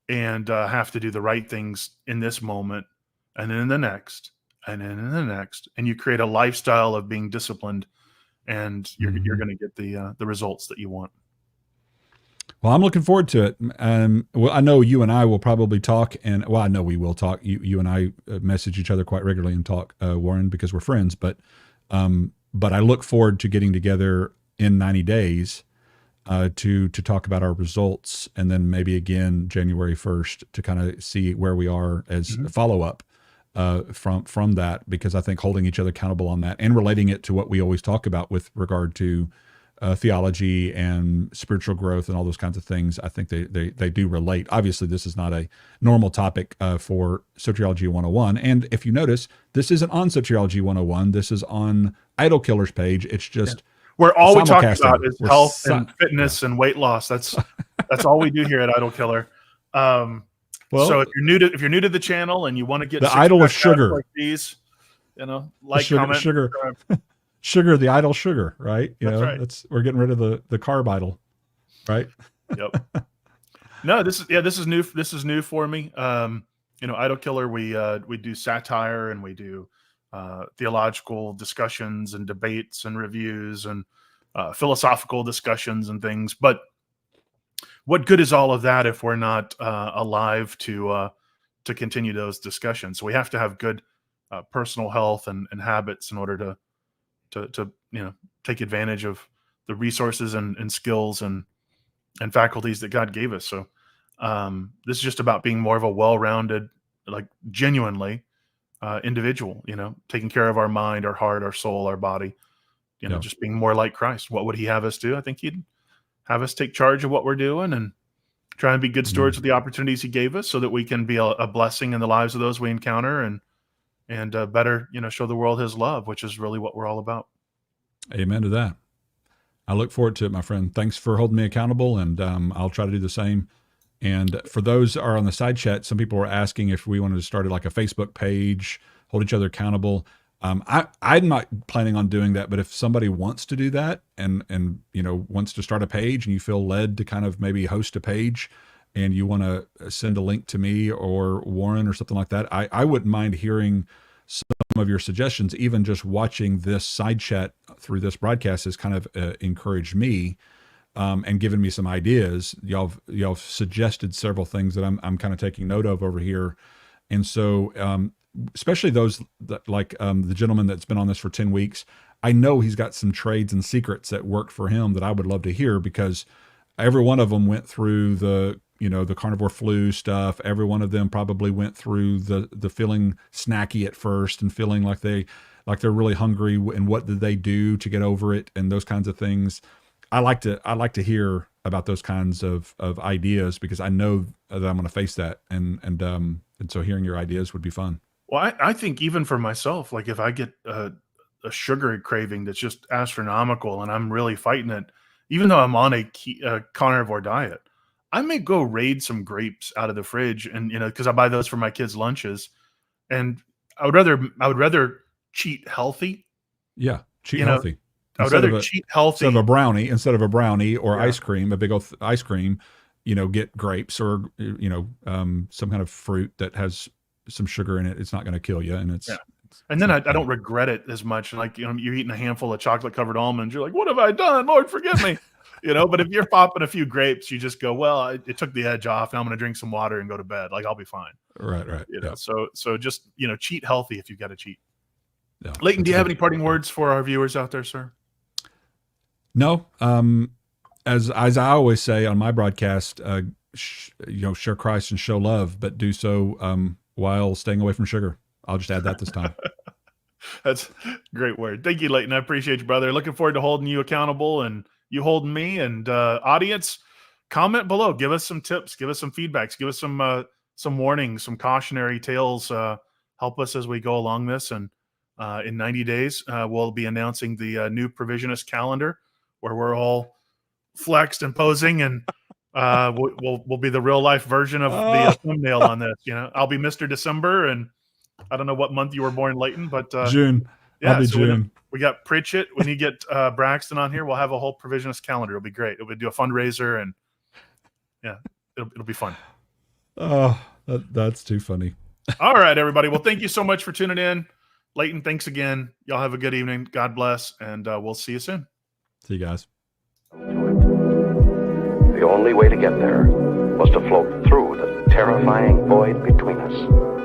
and have to do the right things in this moment and then in the next. And then in the next, and you create a lifestyle of being disciplined, and you're going to get the results that you want. Well, I'm looking forward to it. Well, I know you and I will probably talk, I know we will talk. You and I message each other quite regularly and talk, Warren, because we're friends. But I look forward to getting together in 90 days to talk about our results, and then maybe again January 1st to kind of see where we are as a follow up. From that, because I think holding each other accountable on that and relating it to what we always talk about with regard to theology and spiritual growth and all those kinds of things, I think they do relate. Obviously, this is not a normal topic for Soteriology 101. And if you notice, this isn't on Soteriology 101. This is on Idol Killer's page. It's just where all we talk about is health and fitness and weight loss. That's all we do here at Idol Killer. Well, so if you're new to the channel and you want to get the idol of sugar like these, comment, sugar, sugar, the idol sugar, right? Right. We're getting rid of the carb idol, right? Yep. No, this is new. This is new for me. Idol Killer, we do satire and we do theological discussions and debates and reviews and philosophical discussions and things, but what good is all of that if we're not alive to continue those discussions? So we have to have good personal health and habits in order to take advantage of the resources and skills and faculties that God gave us. So this is just about being more of a well-rounded, like genuinely individual. Taking care of our mind, our heart, our soul, our body. Just being more like Christ. What would He have us do? I think He'd have us take charge of what we're doing and try and be good stewards of the opportunities He gave us so that we can be a blessing in the lives of those we encounter and better, show the world His love, which is really what we're all about. Amen to that. I look forward to it, my friend. Thanks for holding me accountable, and I'll try to do the same. And for those that are on the side chat, some people were asking if we wanted to start like a Facebook page, hold each other accountable. I'm not planning on doing that, but if somebody wants to do that and wants to start a page and you feel led to kind of maybe host a page and you want to send a link to me or Warren or something like that, I wouldn't mind hearing some of your suggestions. Even just watching this side chat through this broadcast has kind of encouraged me and given me some ideas. Y'all suggested several things that I'm kind of taking note of over here. And so, especially those that like the gentleman that's been on this for 10 weeks, I know he's got some trades and secrets that work for him that I would love to hear, because every one of them went through the carnivore flu stuff. Every one of them probably went through the feeling snacky at first and feeling like they're really hungry, and what did they do to get over it and those kinds of things. I like to hear about those kinds of ideas, because I know that I'm going to face that. And so hearing your ideas would be fun. Well, I think even for myself, like if I get a sugar craving that's just astronomical and I'm really fighting it, even though I'm on a carnivore diet, I may go raid some grapes out of the fridge, and because I buy those for my kids' lunches, and I would rather cheat healthy. Yeah, cheat healthy. I would rather cheat healthy instead of a brownie or ice cream, a big old ice cream. Get grapes or some kind of fruit that has some sugar in it. It's not going to kill you, and it's. Yeah. And then I don't regret it as much. Like, you're eating a handful of chocolate covered almonds. You're like, what have I done? Lord, forgive me. But if you're popping a few grapes, you just go, well, it took the edge off, and I'm going to drink some water and go to bed. Like, I'll be fine. Right. So just, cheat healthy if you've got to cheat. Yeah, Leighton, do you have any parting words for our viewers out there, sir? No. As I always say on my broadcast, share Christ and show love, but do so while staying away from sugar. I'll just add that this time. That's a great word. Thank you, Leighton. I appreciate you, brother. Looking forward to holding you accountable and you holding me. And audience, comment below. Give us some tips. Give us some feedbacks. Give us some warnings, some cautionary tales. Help us as we go along this. And in 90 days, we'll be announcing the new provisionist calendar, where we're all flexed and posing, and we'll be the real life version of the thumbnail on this. I'll be Mr. December, and I don't know what month you were born, Leighton, but June. Yeah, I'll be June. We got Pritchett. When you get Braxton on here, we'll have a whole provisionist calendar. It'll be great. We'll do a fundraiser, and yeah, it'll be fun. Oh, that's too funny. All right, everybody. Well, thank you so much for tuning in. Leighton, thanks again. Y'all have a good evening. God bless, and we'll see you soon. See you guys. The only way to get there was to float through the terrifying void between us.